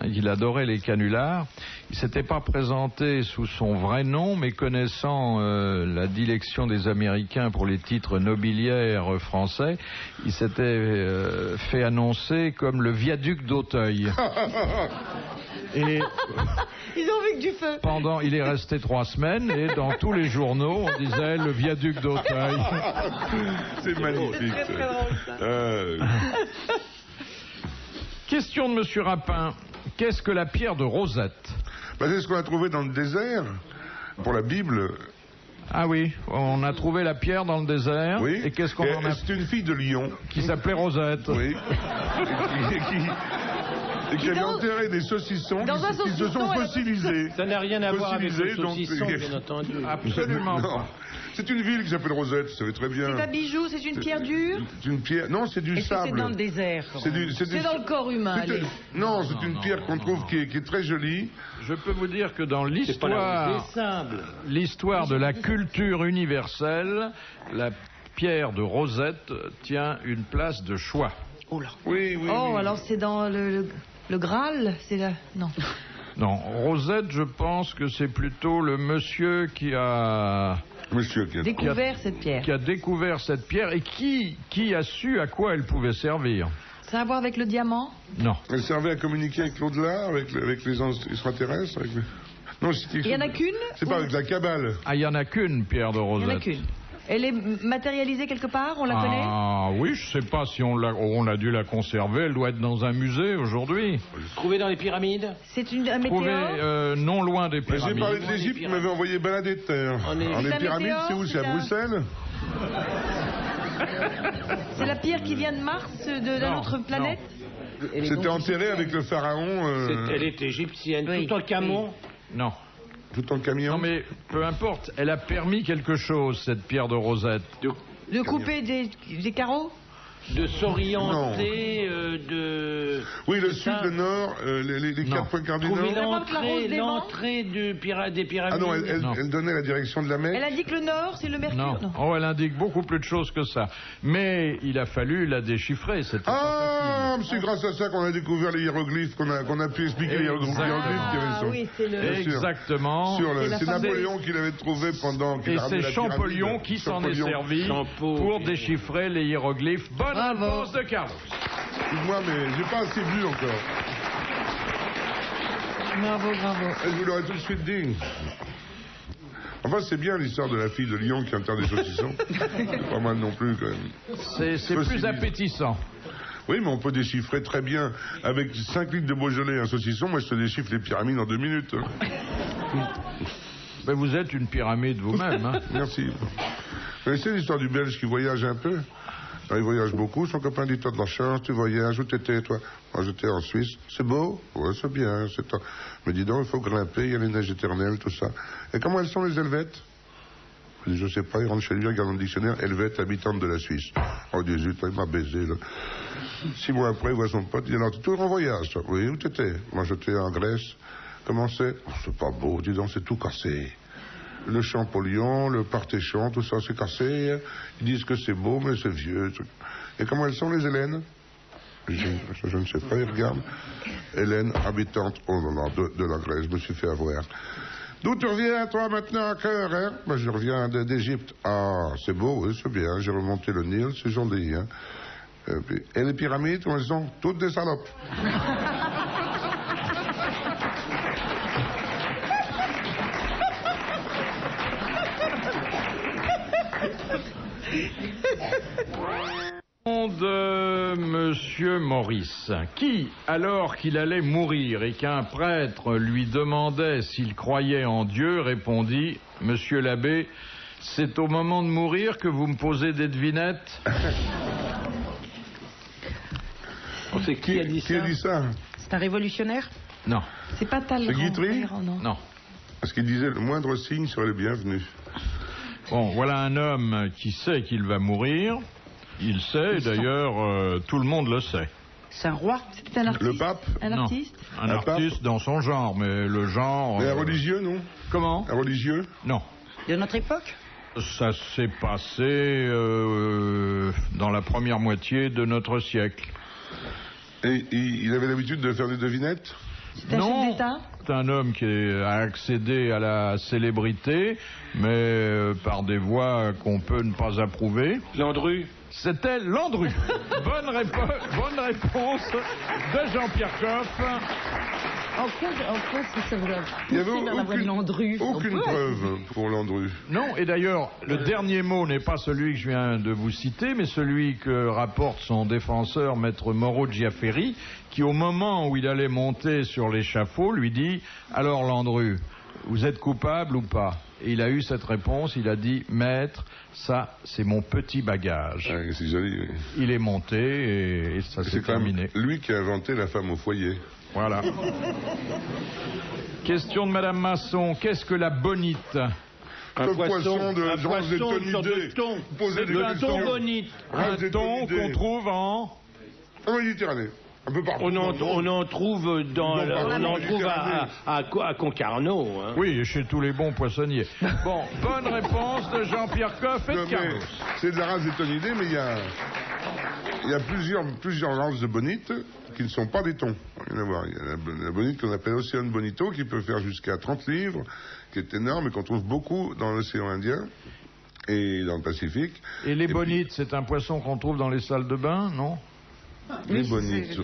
Speaker 1: il adorait les canulars, il s'était pas présenté sous son vrai nom, mais connaissant la dilection des Américains pour les titres nobiliaires français, il s'était fait annoncer comme le viaduc d'Auteuil. Et
Speaker 3: ils ont vu que du feu.
Speaker 1: Il est resté 3 semaines et dans tous les journaux on disait le viaduc d'Auteuil.
Speaker 2: C'est magnifique.
Speaker 3: C'est très drôle, ça.
Speaker 1: Question de Monsieur Rapin. Qu'est-ce que la pierre de Rosette?
Speaker 2: C'est ce qu'on a trouvé dans le désert pour la Bible.
Speaker 1: Ah oui, on a trouvé la pierre dans le désert.
Speaker 2: Oui.
Speaker 1: Et qu'est-ce qu'on en a?
Speaker 2: C'est une fille de Lyon.
Speaker 1: Qui s'appelait Rosette.
Speaker 2: Oui. Et qui avait enterré des saucissons qui se sont fossilisés.
Speaker 5: Ça n'a rien à voir avec le saucisson, bien entendu.
Speaker 1: Absolument pas.
Speaker 2: C'est une ville qui s'appelle Rosette, vous savez très bien.
Speaker 3: C'est un bijou, c'est une pierre dure.
Speaker 2: C'est une pierre. Non, c'est du sable.
Speaker 4: C'est dans le désert.
Speaker 3: C'est dans le corps humain. Allez.
Speaker 2: Non, c'est une pierre qu'on trouve qui est très jolie.
Speaker 1: Je peux vous dire que dans l'histoire de la culture universelle, la pierre de Rosette tient une place de choix.
Speaker 4: Oh là.
Speaker 2: Oui.
Speaker 3: Alors c'est dans le Graal, c'est là. Non.
Speaker 1: Non, Rosette, je pense que c'est plutôt le monsieur qui a
Speaker 3: découvert cette pierre.
Speaker 1: Qui a découvert cette pierre et qui a su à quoi elle pouvait servir.
Speaker 3: Ça a à voir avec le diamant?
Speaker 1: Non.
Speaker 2: Elle servait à communiquer avec l'au-delà, avec les extraterrestres. Non,
Speaker 3: il n'y en a qu'une?
Speaker 2: C'est pas avec la Kabbale.
Speaker 1: Ah, il n'y en a qu'une pierre de Rosette.
Speaker 3: Il n'y en a qu'une. Elle est matérialisée quelque part? On la connaît?
Speaker 1: Ah oui, je sais pas si on a dû la conserver. Elle doit être dans un musée aujourd'hui.
Speaker 5: Trouvée dans les pyramides?
Speaker 3: C'est un météore?
Speaker 1: Non loin des pyramides.
Speaker 2: J'ai parlé de l'Égypte, il m'avait envoyé balader de terre. Les pyramides, c'est où? C'est à Bruxelles?
Speaker 3: C'est la pierre qui vient de Mars, d'un autre planète?
Speaker 2: C'était enterré avec le pharaon.
Speaker 5: Elle est égyptienne. Tout en Camon?
Speaker 1: Non.
Speaker 2: Tout en camion?
Speaker 1: Non mais peu importe, elle a permis quelque chose, cette pierre de Rosette.
Speaker 3: De couper des carreaux?
Speaker 5: De s'orienter,
Speaker 2: Oui, le sud, le nord, les 4 points cardinaux.
Speaker 5: Trouver l'entrée des pyramides.
Speaker 2: Ah non, elle donnait la direction de la Mecque.
Speaker 3: Elle indique le nord, c'est le Mercure?
Speaker 1: Non. Oh, elle indique beaucoup plus de choses que ça. Mais il a fallu la déchiffrer.
Speaker 2: C'est grâce à ça qu'on a découvert les hiéroglyphes, qu'on a pu expliquer les hiéroglyphes qu'il y avait
Speaker 3: oui, c'est le...
Speaker 1: Exactement.
Speaker 2: C'est Napoléon qui l'avait trouvé pendant qu'il
Speaker 1: et
Speaker 2: a ramené
Speaker 1: c'est
Speaker 2: la pyramide.
Speaker 1: Champollion qui s'en est servi pour déchiffrer les hiéroglyphes. Bonne réponse de Carlos.
Speaker 2: Excuse-moi, mais j'ai pas assez bu encore.
Speaker 3: Bravo.
Speaker 2: Je vous l'aurais tout de suite dit. Enfin, c'est bien l'histoire de la fille de Lyon qui enterre des saucissons. Pas mal non plus, quand même.
Speaker 1: C'est plus appétissant.
Speaker 2: Oui, mais on peut déchiffrer très bien. Avec 5 litres de Beaujolais et un saucisson, moi je te déchiffre les pyramides en 2 minutes.
Speaker 1: Mais vous êtes une pyramide vous-même. Hein.
Speaker 2: Merci. Vous connaissez l'histoire du Belge qui voyage un peu? Alors, il voyage beaucoup. Son copain dit: toi de la chance, tu voyages. Où t'étais, toi? Moi, j'étais en Suisse. C'est beau? Ouais, c'est bien. Mais dis donc, il faut grimper, il y a les neiges éternelles, tout ça. Et comment elles sont, les Helvètes? Je sais pas, il rentre chez lui, il regarde dans le dictionnaire: Helvète, habitante de la Suisse. Oh, dis zut, il m'a baisé, là. 6 mois après, il voit son pote, il dit: alors, t'es toujours en voyage, toi? Oui, où t'étais? Moi, j'étais en Grèce. Comment c'est? Oh, c'est pas beau, dis donc, c'est tout cassé. Le Champollion, le Partéchon, tout ça, c'est cassé. Ils disent que c'est beau, mais c'est vieux. Et comment elles sont, les Hélènes? Je ne sais pas, ils regardent. Hélène, habitante de la Grèce, je me suis fait avoir. D'où tu reviens, toi, maintenant, à cœur, hein? Ben, je reviens d'Égypte. Ah, c'est beau, oui, c'est bien. J'ai remonté le Nil, c'est joli, hein. Et les pyramides, elles sont toutes des salopes.
Speaker 1: De Monsieur Maurice, qui, alors qu'il allait mourir et qu'un prêtre lui demandait s'il croyait en Dieu, répondit: Monsieur l'abbé, c'est au moment de mourir que vous me posez des devinettes.
Speaker 2: Qui a dit ça?
Speaker 4: C'est un révolutionnaire?
Speaker 1: Non.
Speaker 3: C'est pas Talleyrand.
Speaker 2: C'est Guitry?
Speaker 1: Non.
Speaker 2: Parce qu'il disait: le moindre signe serait le bienvenu.
Speaker 1: Bon, voilà un homme qui sait qu'il va mourir. Il sait, d'ailleurs, tout le monde le sait.
Speaker 4: C'est un roi.
Speaker 3: C'était un artiste.
Speaker 2: Le pape?
Speaker 3: Un
Speaker 1: Non.
Speaker 3: artiste.
Speaker 1: Un artiste dans son genre, mais le genre...
Speaker 2: Mais un religieux, non?
Speaker 1: Comment?
Speaker 2: Un religieux?
Speaker 1: Non.
Speaker 4: De notre époque?
Speaker 1: Ça s'est passé dans la première moitié de notre siècle.
Speaker 2: Et il avait l'habitude de faire des devinettes?
Speaker 3: C'est un chef d'État.
Speaker 1: C'est un homme qui a accédé à la célébrité, mais par des voies qu'on peut ne pas approuver.
Speaker 6: Landru.
Speaker 1: C'était Landru. Bonne réponse de Jean-Pierre Coff.
Speaker 7: En quoi ça vous a
Speaker 2: Il n'y avait
Speaker 7: poussé vers la voie de Landru?
Speaker 2: aucune preuve pour Landru.
Speaker 1: Non, et d'ailleurs, le dernier mot n'est pas celui que je viens de vous citer, mais celui que rapporte son défenseur, maître Moreau Giaferi, qui au moment où il allait monter sur l'échafaud, lui dit « Alors Landru, vous êtes coupable ou pas ?» Et il a eu cette réponse, il a dit « Maître, ça c'est mon petit bagage
Speaker 2: Ouais, c'est joli. Oui. »
Speaker 1: Il est monté et ça s'est
Speaker 2: C'est quand même
Speaker 1: terminé.
Speaker 2: lui qui a inventé la femme au foyer.
Speaker 1: Voilà. Question de Madame Masson, qu'est-ce que la bonite?
Speaker 2: Un poisson de genre
Speaker 6: une sorte de thon.
Speaker 2: Vous posez des
Speaker 6: Le
Speaker 2: questions.
Speaker 6: thon bonite.
Speaker 1: Un thon qu'on trouve en...
Speaker 2: En Méditerranée. Un peu partout.
Speaker 6: On en trouve à Concarneau. Hein.
Speaker 1: Oui, chez tous les bons poissonniers. Bon, bonne réponse de Jean-Pierre Coff et
Speaker 2: Non,
Speaker 1: de
Speaker 2: mais
Speaker 1: Carlos.
Speaker 2: c'est de la race des tonidés, mais il y a plusieurs races de bonites qui ne sont pas des thons. Il y a la bonite qu'on appelle Océan Bonito, qui peut faire jusqu'à 30 livres, qui est énorme et qu'on trouve beaucoup dans l'océan Indien et dans le Pacifique.
Speaker 1: Et les bonites, c'est un poisson qu'on trouve dans les salles de bain, non?
Speaker 2: Les bonites.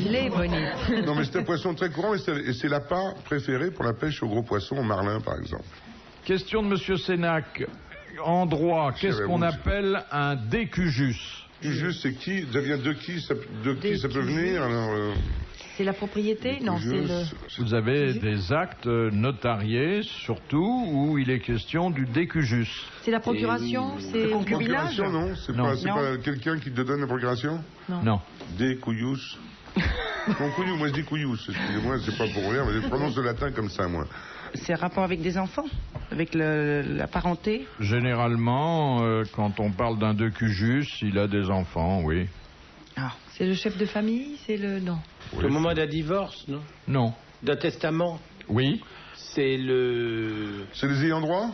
Speaker 3: Les bonites.
Speaker 2: Non, mais c'est un poisson très courant et c'est l'appât préféré pour la pêche aux gros poissons, au marlin par exemple.
Speaker 1: Question de Monsieur Sénac. En droit, qu'est-ce qu'on appelle un décujus?
Speaker 2: Juste, c'est qui? Ça vient de qui ça peut venir? Alors,
Speaker 3: C'est la propriété? Non, c'est le...
Speaker 1: Vous avez des actes notariés, surtout, où il est question du décujus.
Speaker 3: C'est la procuration? C'est le concubinage?
Speaker 2: procuration, non? C'est
Speaker 1: Non.
Speaker 2: pas quelqu'un qui te donne la procuration?
Speaker 1: Non.
Speaker 2: Des couillous. Mon couillou, moi je dis couillous, excusez-moi, c'est pas pour rien, mais je prononce le latin comme ça, moi.
Speaker 4: C'est un rapport avec des enfants? Avec la parenté?
Speaker 1: Généralement, quand on parle d'un décujus, il a des enfants, oui.
Speaker 4: Ah.
Speaker 3: C'est le chef de famille? C'est le... Non.
Speaker 6: Au moment d'un divorce, non?
Speaker 1: Non.
Speaker 6: D'un testament?
Speaker 1: Oui.
Speaker 6: C'est le...
Speaker 2: C'est les ayants droit?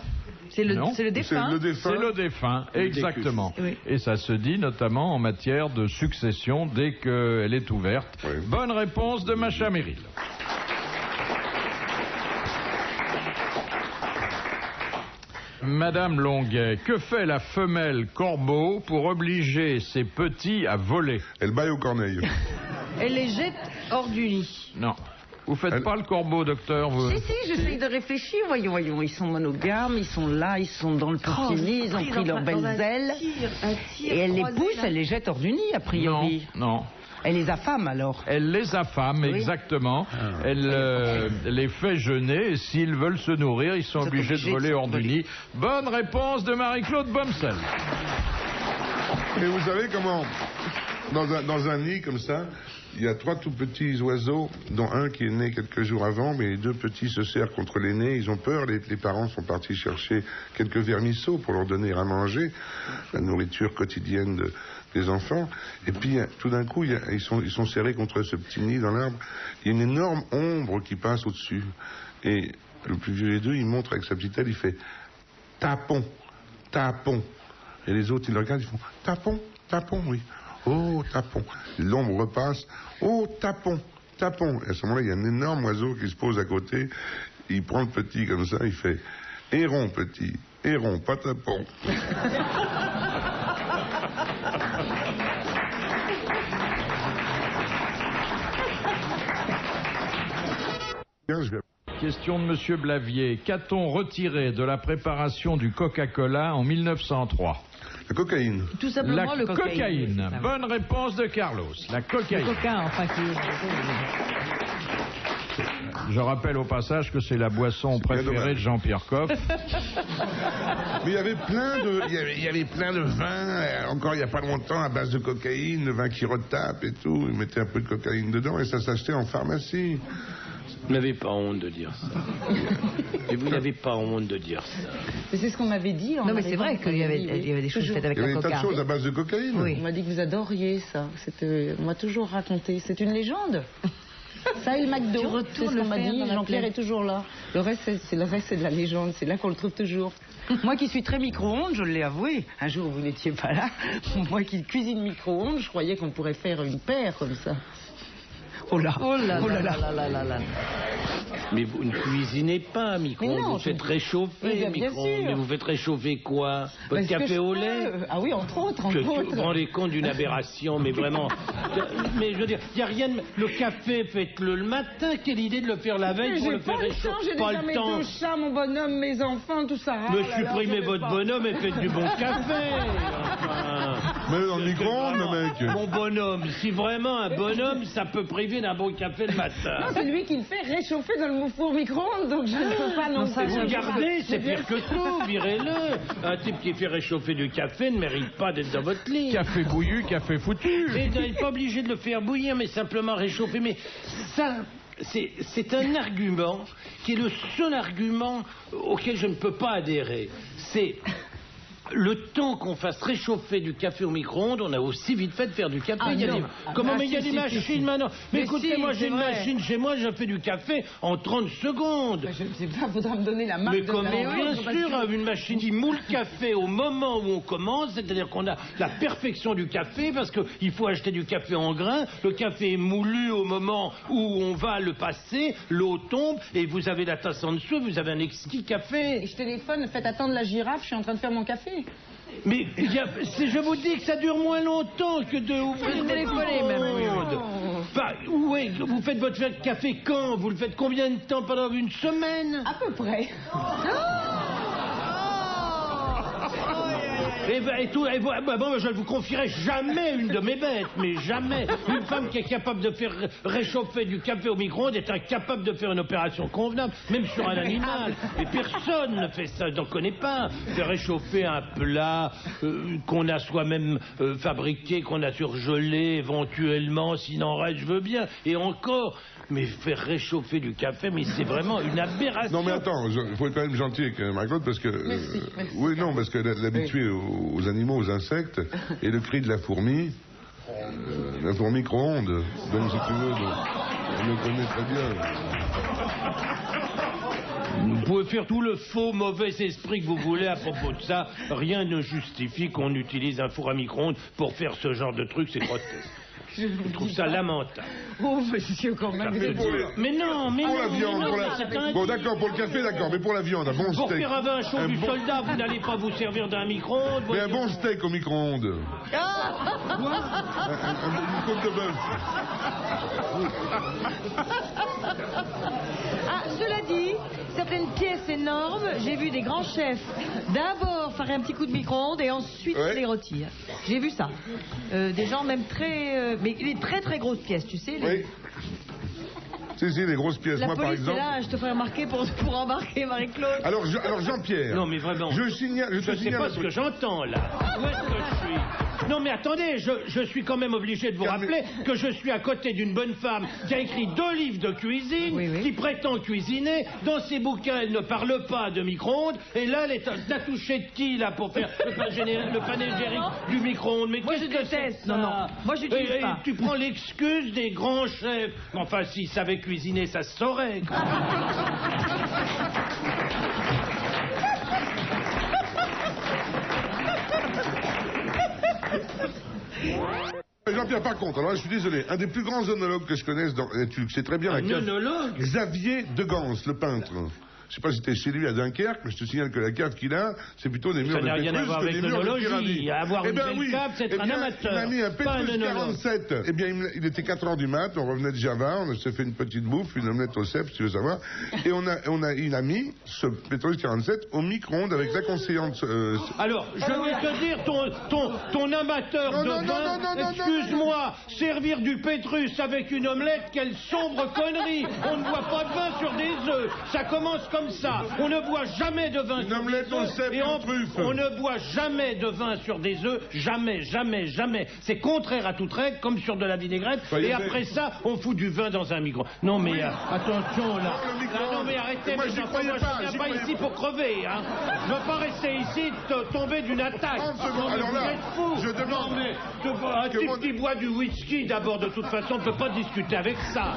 Speaker 3: C'est le,
Speaker 1: Non.
Speaker 3: c'est le défunt?
Speaker 2: C'est le défunt?
Speaker 1: C'est le défunt, exactement.
Speaker 3: Oui.
Speaker 1: Et ça se dit notamment en matière de succession dès qu'elle est ouverte.
Speaker 2: Oui.
Speaker 1: Bonne réponse de Macha Merrill. Madame Longuet, que fait la femelle corbeau pour obliger ses petits à voler?
Speaker 2: Elle baille aux corneilles.
Speaker 3: Elle les jette hors du nid.
Speaker 1: Non. Vous faites pas le corbeau, docteur, vous?
Speaker 4: Si, j'essaye de réfléchir. Voyons, ils sont monogames, ils sont là, ils sont dans le petit nid, ils ont pris leurs belles ailes. Et elle les pousse, elle les jette hors du nid, a priori.
Speaker 1: Non.
Speaker 4: Elle les affame alors.
Speaker 1: Elle les affame,
Speaker 4: Oui.
Speaker 1: exactement. Elle les fait jeûner et s'ils veulent se nourrir, ils sont obligés de voler hors du nid. Bonne réponse de Marie-Claude Bomsel.
Speaker 2: Et vous savez comment, dans un nid comme ça, il y a 3 tout petits oiseaux, dont un qui est né quelques jours avant, mais les 2 petits se serrent contre les nez, ils ont peur, les parents sont partis chercher quelques vermisseaux pour leur donner à manger, la nourriture quotidienne des enfants, et puis tout d'un coup, ils sont serrés contre ce petit nid dans l'arbre, il y a une énorme ombre qui passe au-dessus, et le plus vieux des 2, il montre avec sa petite aile, il fait « tapons, tapons », et les autres, ils le regardent, ils font « tapons, tapons, oui ». Oh, tapon. L'ombre repasse. Oh, tapon, tapon. Et à ce moment-là, il y a un énorme oiseau qui se pose à côté. Il prend le petit comme ça, il fait héron, petit. Héron, pas tapon.
Speaker 1: Question de Monsieur Blavier. Qu'a-t-on retiré de la préparation du Coca-Cola en 1903?
Speaker 2: La cocaïne.
Speaker 3: Tout simplement
Speaker 1: La
Speaker 3: le
Speaker 1: cocaïne.
Speaker 3: Ah oui.
Speaker 1: Bonne réponse de Carlos. La
Speaker 3: Le
Speaker 1: cocaïne.
Speaker 3: coquin, enfin, qui...
Speaker 1: Je rappelle au passage que c'est la boisson préférée
Speaker 2: dommage.
Speaker 1: de Jean-Pierre Coff.
Speaker 2: Mais il y avait plein de vins, encore il n'y a pas longtemps, à base de cocaïne, le vin qui retape et tout. Ils mettaient un peu de cocaïne dedans et ça s'achetait en pharmacie.
Speaker 5: Vous n'avez pas honte de dire ça. Et vous n'avez pas honte de dire ça.
Speaker 7: Mais c'est ce qu'on m'avait dit.
Speaker 3: Non, mais c'est vrai qu'il y avait des choses faites avec la
Speaker 2: Il y avait
Speaker 3: coca.
Speaker 2: des tas de choses à base de cocaïne.
Speaker 3: Oui.
Speaker 7: On m'a dit que vous adoriez ça. On m'a toujours raconté. C'est une légende. Ça et le McDo,
Speaker 3: Tu retournes
Speaker 7: c'est ce
Speaker 3: le
Speaker 7: qu'on m'a
Speaker 3: faire
Speaker 7: dit.
Speaker 3: dans la
Speaker 7: Jean-Pierre
Speaker 3: plaie.
Speaker 7: est toujours là. Le reste, c'est de la légende. C'est là qu'on le trouve toujours.
Speaker 4: Moi qui suis très micro-ondes, je l'ai avoué. Un jour, vous n'étiez pas là. Moi qui cuisine micro-ondes, je croyais qu'on pourrait faire une paire comme ça. Oh là,
Speaker 3: Oh là
Speaker 4: oh
Speaker 3: là
Speaker 4: là
Speaker 3: là
Speaker 4: là.
Speaker 3: là là là.
Speaker 5: Mais vous ne cuisinez pas à micro-ondes,
Speaker 7: Mais non,
Speaker 5: vous faites
Speaker 7: Mais
Speaker 5: réchauffer
Speaker 7: bien
Speaker 5: micro-ondes.
Speaker 7: sûr.
Speaker 5: Mais vous faites réchauffer quoi? Votre
Speaker 7: Parce que
Speaker 5: café
Speaker 7: je
Speaker 5: au
Speaker 7: peux.
Speaker 5: lait?
Speaker 7: Ah oui, entre autres,
Speaker 5: Vous vous
Speaker 7: entre autres.
Speaker 5: rendez compte d'une aberration, mais vraiment. Mais je veux dire, il n'y a rien de... Le café, faites-le le matin. Quelle idée de le faire la veille
Speaker 7: Mais
Speaker 5: pour
Speaker 7: j'ai
Speaker 5: le faire
Speaker 7: pas le temps,
Speaker 5: réchauffer?
Speaker 7: j'ai
Speaker 5: Pas
Speaker 7: déjà
Speaker 5: le
Speaker 7: mes
Speaker 5: temps.
Speaker 7: deux chats, mon bonhomme, mes enfants, tout ça.
Speaker 5: Mais
Speaker 7: Ah là là,
Speaker 5: supprimez
Speaker 7: je vais
Speaker 5: votre
Speaker 7: pas.
Speaker 5: bonhomme et faites du bon café. Enfin,
Speaker 2: Mais dans le micro-ondes, le mec.
Speaker 5: mon bonhomme, si vraiment un bonhomme, ça peut priver d'un bon café le matin.
Speaker 7: Non, c'est lui qui le fait réchauffer dans le four micro-ondes, donc je ne peux pas non
Speaker 3: ça,
Speaker 7: plus.
Speaker 5: Vous le gardez, c'est
Speaker 7: Mais
Speaker 5: pire que tout, virez-le. Un type qui fait réchauffer du café ne mérite pas d'être dans votre lit.
Speaker 1: Café bouillu, café foutu.
Speaker 5: Et vous n'êtes pas obligé de le faire bouillir, mais simplement réchauffer. Mais ça, c'est un argument qui est le seul argument auquel je ne peux pas adhérer. C'est le temps qu'on fasse réchauffer du café au micro-ondes, on a aussi vite fait de faire du café.
Speaker 3: Ah,
Speaker 5: Il y a
Speaker 3: non.
Speaker 5: des... Comment,
Speaker 3: Ah,
Speaker 5: mais il y a
Speaker 3: si,
Speaker 5: des
Speaker 3: si,
Speaker 5: machines
Speaker 3: si.
Speaker 5: maintenant. Mais
Speaker 3: Mais
Speaker 5: écoutez,
Speaker 3: si,
Speaker 5: moi
Speaker 3: c'est
Speaker 5: j'ai une
Speaker 3: vrai.
Speaker 5: machine chez moi, je fais du café en 30 secondes.
Speaker 7: Je ne sais pas, il faudra me donner la marque
Speaker 5: Mais
Speaker 7: de
Speaker 5: comment,
Speaker 7: la
Speaker 5: bien
Speaker 7: marque, parce
Speaker 5: sûr,
Speaker 7: que-
Speaker 5: une machine qui moule le café au moment où on commence, c'est-à-dire qu'on a la perfection du café, parce qu'il faut acheter du café en grains, le café est moulu au moment où on va le passer, l'eau tombe, et vous avez la tasse en dessous, vous avez un exquis
Speaker 7: Et
Speaker 5: café.
Speaker 7: je téléphone, faites attendre la girafe, je suis en train de faire mon café.
Speaker 5: Mais je vous dis que ça dure moins longtemps que de ouvrir
Speaker 3: de téléphoner, même, oui, oui.
Speaker 5: Bah, ouais, vous faites votre café quand? Vous le faites combien de temps? Pendant une semaine?
Speaker 7: À peu près.
Speaker 5: Bon, je ne vous confierai jamais une de mes bêtes, mais jamais. Une femme qui est capable de faire réchauffer du café au micro-ondes est incapable de faire une opération convenable, même sur un animal. Et personne ne fait ça, je n'en connais pas. Faire réchauffer un plat qu'on a soi-même fabriqué, qu'on a surgelé éventuellement, s'il en reste, je veux bien. Et encore... Mais faire réchauffer du café, mais c'est vraiment une aberration.
Speaker 2: Non mais attends, il faut être quand même gentil avec Marc-Claude parce que...
Speaker 7: Merci, merci.
Speaker 2: Oui, non, parce que l'habitué aux animaux, aux insectes, et le cri de la fourmi micro-ondes. Donc si tu veux, on le connaît très bien.
Speaker 5: Vous pouvez faire tout le faux mauvais esprit que vous voulez à propos de ça. Rien ne justifie qu'on utilise un four à micro-ondes pour faire ce genre de truc, c'est grotesque. Je trouve ça lamentable.
Speaker 7: Oh, monsieur, quand même.
Speaker 5: Ça fait dur. Mais non, mais
Speaker 2: Pour
Speaker 5: non,
Speaker 2: la viande,
Speaker 5: mais non,
Speaker 2: pour la...
Speaker 5: c'est un
Speaker 2: Bon
Speaker 5: deal.
Speaker 2: d'accord, pour le café, d'accord, mais pour la viande, un bon
Speaker 5: Pour
Speaker 2: steak.
Speaker 5: faire un vin chaud
Speaker 2: Un
Speaker 5: du
Speaker 2: bon-
Speaker 5: soldat, vous n'allez pas vous servir d'un micro-ondes.
Speaker 2: Mais un
Speaker 5: voyons.
Speaker 2: bon steak au micro-ondes. Une côte de bœuf.
Speaker 3: Ah, cela dit, certaines pièces énormes, j'ai vu des grands chefs d'abord faire un petit coup de micro-ondes et ensuite
Speaker 2: Ouais.
Speaker 3: les rôtir. J'ai vu ça. Des gens même très... mais les très très grosses pièces, tu sais.
Speaker 2: Oui. Si, les grosses pièces.
Speaker 3: La
Speaker 2: Moi, par
Speaker 3: police est
Speaker 2: exemple...
Speaker 3: là, je te ferai remarquer pour embarquer Marie-Claude.
Speaker 2: Alors Jean-Pierre.
Speaker 5: Non, mais vraiment.
Speaker 2: Je signale...
Speaker 5: Je
Speaker 2: te
Speaker 5: ne sais
Speaker 2: signale
Speaker 5: pas
Speaker 2: un
Speaker 5: ce
Speaker 2: truc.
Speaker 5: que j'entends là. Où est-ce que je suis? Non mais attendez, je suis quand même obligé de vous rappeler que je suis à côté d'une bonne femme qui a écrit 2 livres de cuisine,
Speaker 3: Oui, oui.
Speaker 5: qui prétend cuisiner. Dans ses bouquins, elle ne parle pas de micro-ondes. Et là, elle est à toucher de qui là pour faire le panégyrique du micro-ondes? Mais
Speaker 3: Moi,
Speaker 5: qu'est-ce
Speaker 3: je
Speaker 5: que c'est
Speaker 3: déteste.
Speaker 5: que ça?
Speaker 3: Non, non. Moi, j'utilise
Speaker 5: Et
Speaker 3: pas.
Speaker 5: tu prends l'excuse des grands chefs. Mais enfin, s'ils savaient cuisiner, ça se saurait. quoi.
Speaker 2: Jean-Pierre, par contre, alors là, je suis désolé, un des plus grands œnologues que je connaisse, et tu le sais très bien, la
Speaker 5: Un
Speaker 2: cave...
Speaker 5: œnologue?
Speaker 2: Xavier de Gans, le peintre. Je sais pas si t'es chez lui à Dunkerque, mais je te signale que la cave qu'il a, c'est plutôt des murs
Speaker 5: Ça
Speaker 2: de
Speaker 5: n'a rien à
Speaker 2: Pétrus
Speaker 5: voir
Speaker 2: que
Speaker 5: avec
Speaker 2: des murs de
Speaker 5: l'œnologie.
Speaker 2: pyramide.
Speaker 5: Avoir
Speaker 2: Eh
Speaker 5: une
Speaker 2: ben
Speaker 5: belle
Speaker 2: oui.
Speaker 5: cave, c'est être un amateur,
Speaker 2: Il m'a mis un
Speaker 5: pas un
Speaker 2: Pétrus
Speaker 5: œnologue.
Speaker 2: 47. Eh bien, il était 4h du mat, on revenait de Java, on s'est fait une petite bouffe, une omelette au cèpe, si tu veux savoir. Et il a mis ce Pétrus 47 au micro-ondes avec la conseillante...
Speaker 5: Alors, je vais te dire, ton amateur
Speaker 2: Non,
Speaker 5: de
Speaker 2: non, non,
Speaker 5: vin,
Speaker 2: non, non,
Speaker 5: excuse-moi, servir du pétrus avec une omelette, quelle sombre connerie. On ne boit pas de vin sur des œufs. Ça commence
Speaker 6: comme ça. On ne boit jamais de vin
Speaker 2: Une
Speaker 6: sur
Speaker 2: omelette
Speaker 6: des
Speaker 2: au
Speaker 6: œufs.
Speaker 2: cèpe
Speaker 6: Et
Speaker 2: et aux truffes.
Speaker 6: on ne boit jamais de vin sur des œufs. Jamais, jamais, jamais. C'est contraire à toute règle, comme sur de la vinaigrette.
Speaker 2: Soyez
Speaker 6: Et après ça, on fout du vin dans un micro. Non mais attention là.
Speaker 2: Non, le micro-ondes.
Speaker 6: Non mais arrêtez.
Speaker 2: Moi,
Speaker 6: mes
Speaker 2: j'y
Speaker 6: enfants,
Speaker 2: croyais
Speaker 6: moi,
Speaker 2: pas,
Speaker 6: je viens
Speaker 2: j'y
Speaker 6: pas
Speaker 2: croyais
Speaker 6: ici
Speaker 2: pas.
Speaker 6: pour crever. Hein. Je veux pas rester ici tomber d'une attaque.
Speaker 2: 30 secondes.
Speaker 6: Non, mais
Speaker 2: Alors
Speaker 6: vous
Speaker 2: là,
Speaker 6: êtes fous.
Speaker 2: je demande
Speaker 6: Non, mais un
Speaker 2: que
Speaker 6: type
Speaker 2: mon-
Speaker 6: qui boit du whisky d'abord de toute façon ne peut pas discuter avec ça.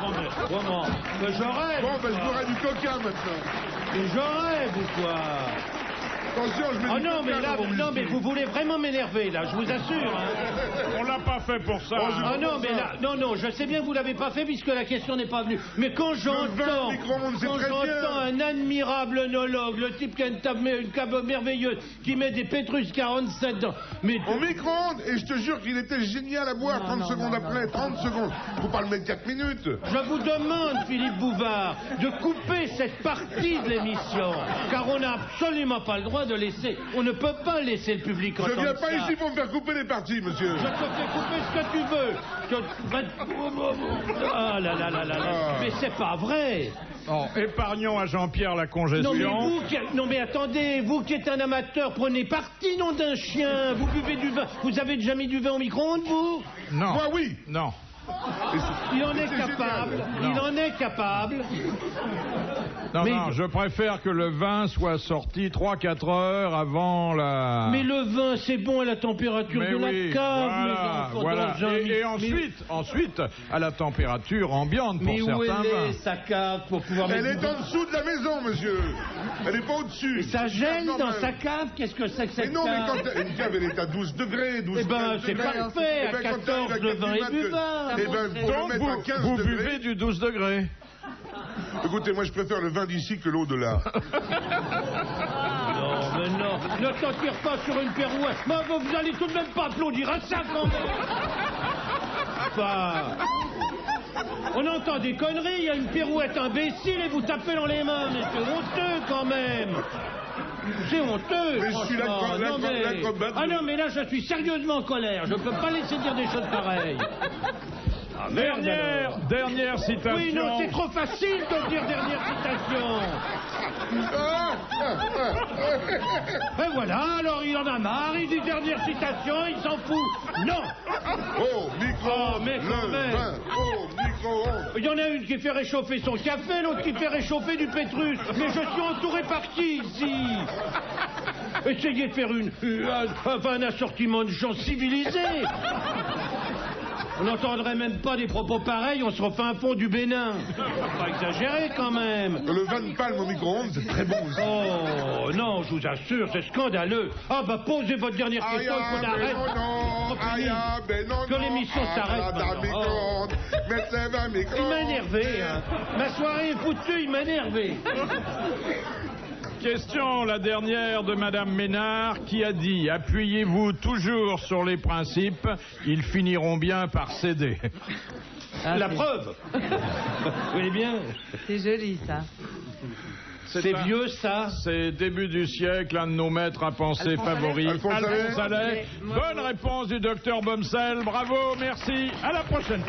Speaker 6: Non, mais comment? Mais je rêve.
Speaker 2: Bon, ben je boirai du coca maintenant.
Speaker 6: Mais je rêve ou quoi?
Speaker 2: Attention, je mets
Speaker 6: Oh
Speaker 2: du
Speaker 6: non,
Speaker 2: coca
Speaker 6: mais là,
Speaker 2: dans mon
Speaker 6: non, mais
Speaker 2: whisky.
Speaker 6: vous voulez vraiment m'énerver, là, je vous assure. Hein.
Speaker 1: On l'a pas fait pour ça.
Speaker 2: Oh,
Speaker 1: hein.
Speaker 6: Ah non, mais là, non, je sais bien que vous l'avez pas fait puisque la question n'est pas venue. Mais quand
Speaker 2: vin
Speaker 6: j'entends,
Speaker 2: au micro-ondes, c'est
Speaker 6: quand
Speaker 2: très
Speaker 6: j'entends
Speaker 2: bien.
Speaker 6: un admirable œnologue, le type qui a une cave merveilleuse, qui met des Pétrus 47 dans, mais
Speaker 2: Au micro-ondes, et je te jure qu'il était génial à boire 30 secondes après, 30 secondes. Faut pas le mettre 4 minutes.
Speaker 6: je vous demande, Philippe Bouvard, de couper cette partie de l'émission, car on n'a absolument pas le droit de laisser. On ne peut pas laisser le public
Speaker 2: Je
Speaker 6: entendre
Speaker 2: viens pas
Speaker 6: ça.
Speaker 2: ici pour me faire couper les parties, monsieur.
Speaker 6: Je te fais couper ce que tu veux. Ah là là là là là.
Speaker 2: Ah.
Speaker 6: Mais c'est pas vrai.
Speaker 1: Bon, épargnons à Jean-Pierre la
Speaker 6: Non
Speaker 1: congestion.
Speaker 6: mais non mais attendez, vous qui êtes un amateur, prenez parti, nom d'un chien. Vous buvez du vin. Vous avez déjà mis du vin au micro-ondes, vous?
Speaker 1: Non.
Speaker 2: Moi, oui.
Speaker 1: Non.
Speaker 6: Il en est
Speaker 2: C'est
Speaker 6: capable.
Speaker 2: génial.
Speaker 6: Il en est capable.
Speaker 1: Non,
Speaker 6: Mais-
Speaker 1: non, je préfère que le vin soit sorti 3-4 heures avant la...
Speaker 6: Mais le vin, c'est bon à la température
Speaker 1: Mais
Speaker 6: de
Speaker 1: oui,
Speaker 6: la cave,
Speaker 1: voilà,
Speaker 6: mes enfants.
Speaker 1: voilà.
Speaker 6: dans un
Speaker 1: Et ensuite, à la température ambiante pour
Speaker 6: Mais où
Speaker 1: certains
Speaker 6: elle est,
Speaker 1: vins.
Speaker 6: sa cave, pour pouvoir
Speaker 2: Elle
Speaker 6: mettre
Speaker 2: est
Speaker 6: du
Speaker 2: en
Speaker 6: vin?
Speaker 2: dessous de la maison, monsieur. Elle est pas au-dessus.
Speaker 6: Ça gèle
Speaker 2: Non,
Speaker 6: dans
Speaker 2: mais-
Speaker 6: sa cave? Qu'est-ce que c'est que
Speaker 2: Mais
Speaker 6: cette
Speaker 2: non, mais
Speaker 6: cave?
Speaker 2: quand une cave, elle est à 12 degrés, 12
Speaker 6: Eh ben,
Speaker 2: 13
Speaker 6: c'est
Speaker 2: degrés.
Speaker 6: parfait, à
Speaker 2: Eh ben, quand
Speaker 6: 14,
Speaker 2: t'arrives à
Speaker 6: le vin est
Speaker 2: 4
Speaker 6: buvable.
Speaker 2: Eh ben, faut le
Speaker 1: Donc
Speaker 2: mettre à 15
Speaker 1: vous
Speaker 2: degrés.
Speaker 1: buvez du 12 degrés.
Speaker 2: Écoutez, moi, je préfère le vin d'ici que l'eau de là.
Speaker 6: Non, mais non, ne t'en tire pas sur une pirouette. Mais vous allez tout de même pas applaudir à ça quand même. Enfin, on entend des conneries, il y a une pirouette imbécile et vous tapez dans les mains. Mais c'est honteux quand même. C'est honteux.
Speaker 2: Mais je suis
Speaker 6: franchement. Non, mais-
Speaker 2: l'acrobate.
Speaker 6: Ah non, mais là, je suis sérieusement en colère. Je peux pas laisser dire des choses pareilles. Ah, merde, alors.
Speaker 1: Dernière citation.
Speaker 6: Oui, non, c'est trop facile de dire dernière citation. Et voilà, alors il en a marre, il dit dernière citation, il s'en fout. Non,
Speaker 2: Oh, micro,
Speaker 6: Oh, mais quand
Speaker 2: le
Speaker 6: même.
Speaker 2: vin, oh, micro-ondes.
Speaker 6: il y en a une qui fait réchauffer son café, l'autre qui fait réchauffer du Pétrus. Mais je suis entouré par qui ici? Essayez de faire un assortiment de gens civilisés. On n'entendrait même pas des propos pareils, on se refait un fond du Bénin. Faut pas exagérer quand même.
Speaker 2: Le vin de palme au micro-ondes, c'est très bon aussi.
Speaker 6: Oh non, je vous assure, c'est scandaleux. Ah bah posez votre dernière
Speaker 2: Aïe,
Speaker 6: question et qu'on
Speaker 2: ben
Speaker 6: arrête.
Speaker 2: non, non,
Speaker 6: Oh,
Speaker 2: aïe,
Speaker 6: fini.
Speaker 2: ben non,
Speaker 6: Que
Speaker 2: non.
Speaker 6: l'émission s'arrête
Speaker 2: Ah,
Speaker 6: maintenant.
Speaker 2: dans le micro-ondes, mettez un
Speaker 6: Il
Speaker 2: micro-ondes.
Speaker 6: m'a énervé, hein. Ma soirée est foutue, il m'a énervé.
Speaker 1: Question, la dernière de Madame Ménard, qui a dit « Appuyez-vous toujours sur les principes, ils finiront bien par céder.
Speaker 6: La preuve. Vous voyez bien,
Speaker 3: C'est joli, ça. »
Speaker 6: c'est vieux ça.
Speaker 1: C'est début du siècle, un de nos maîtres à penser favoris.
Speaker 2: Alphonse Allais.
Speaker 1: Bonne réponse du docteur Bomsel. Bravo, merci. À la prochaine.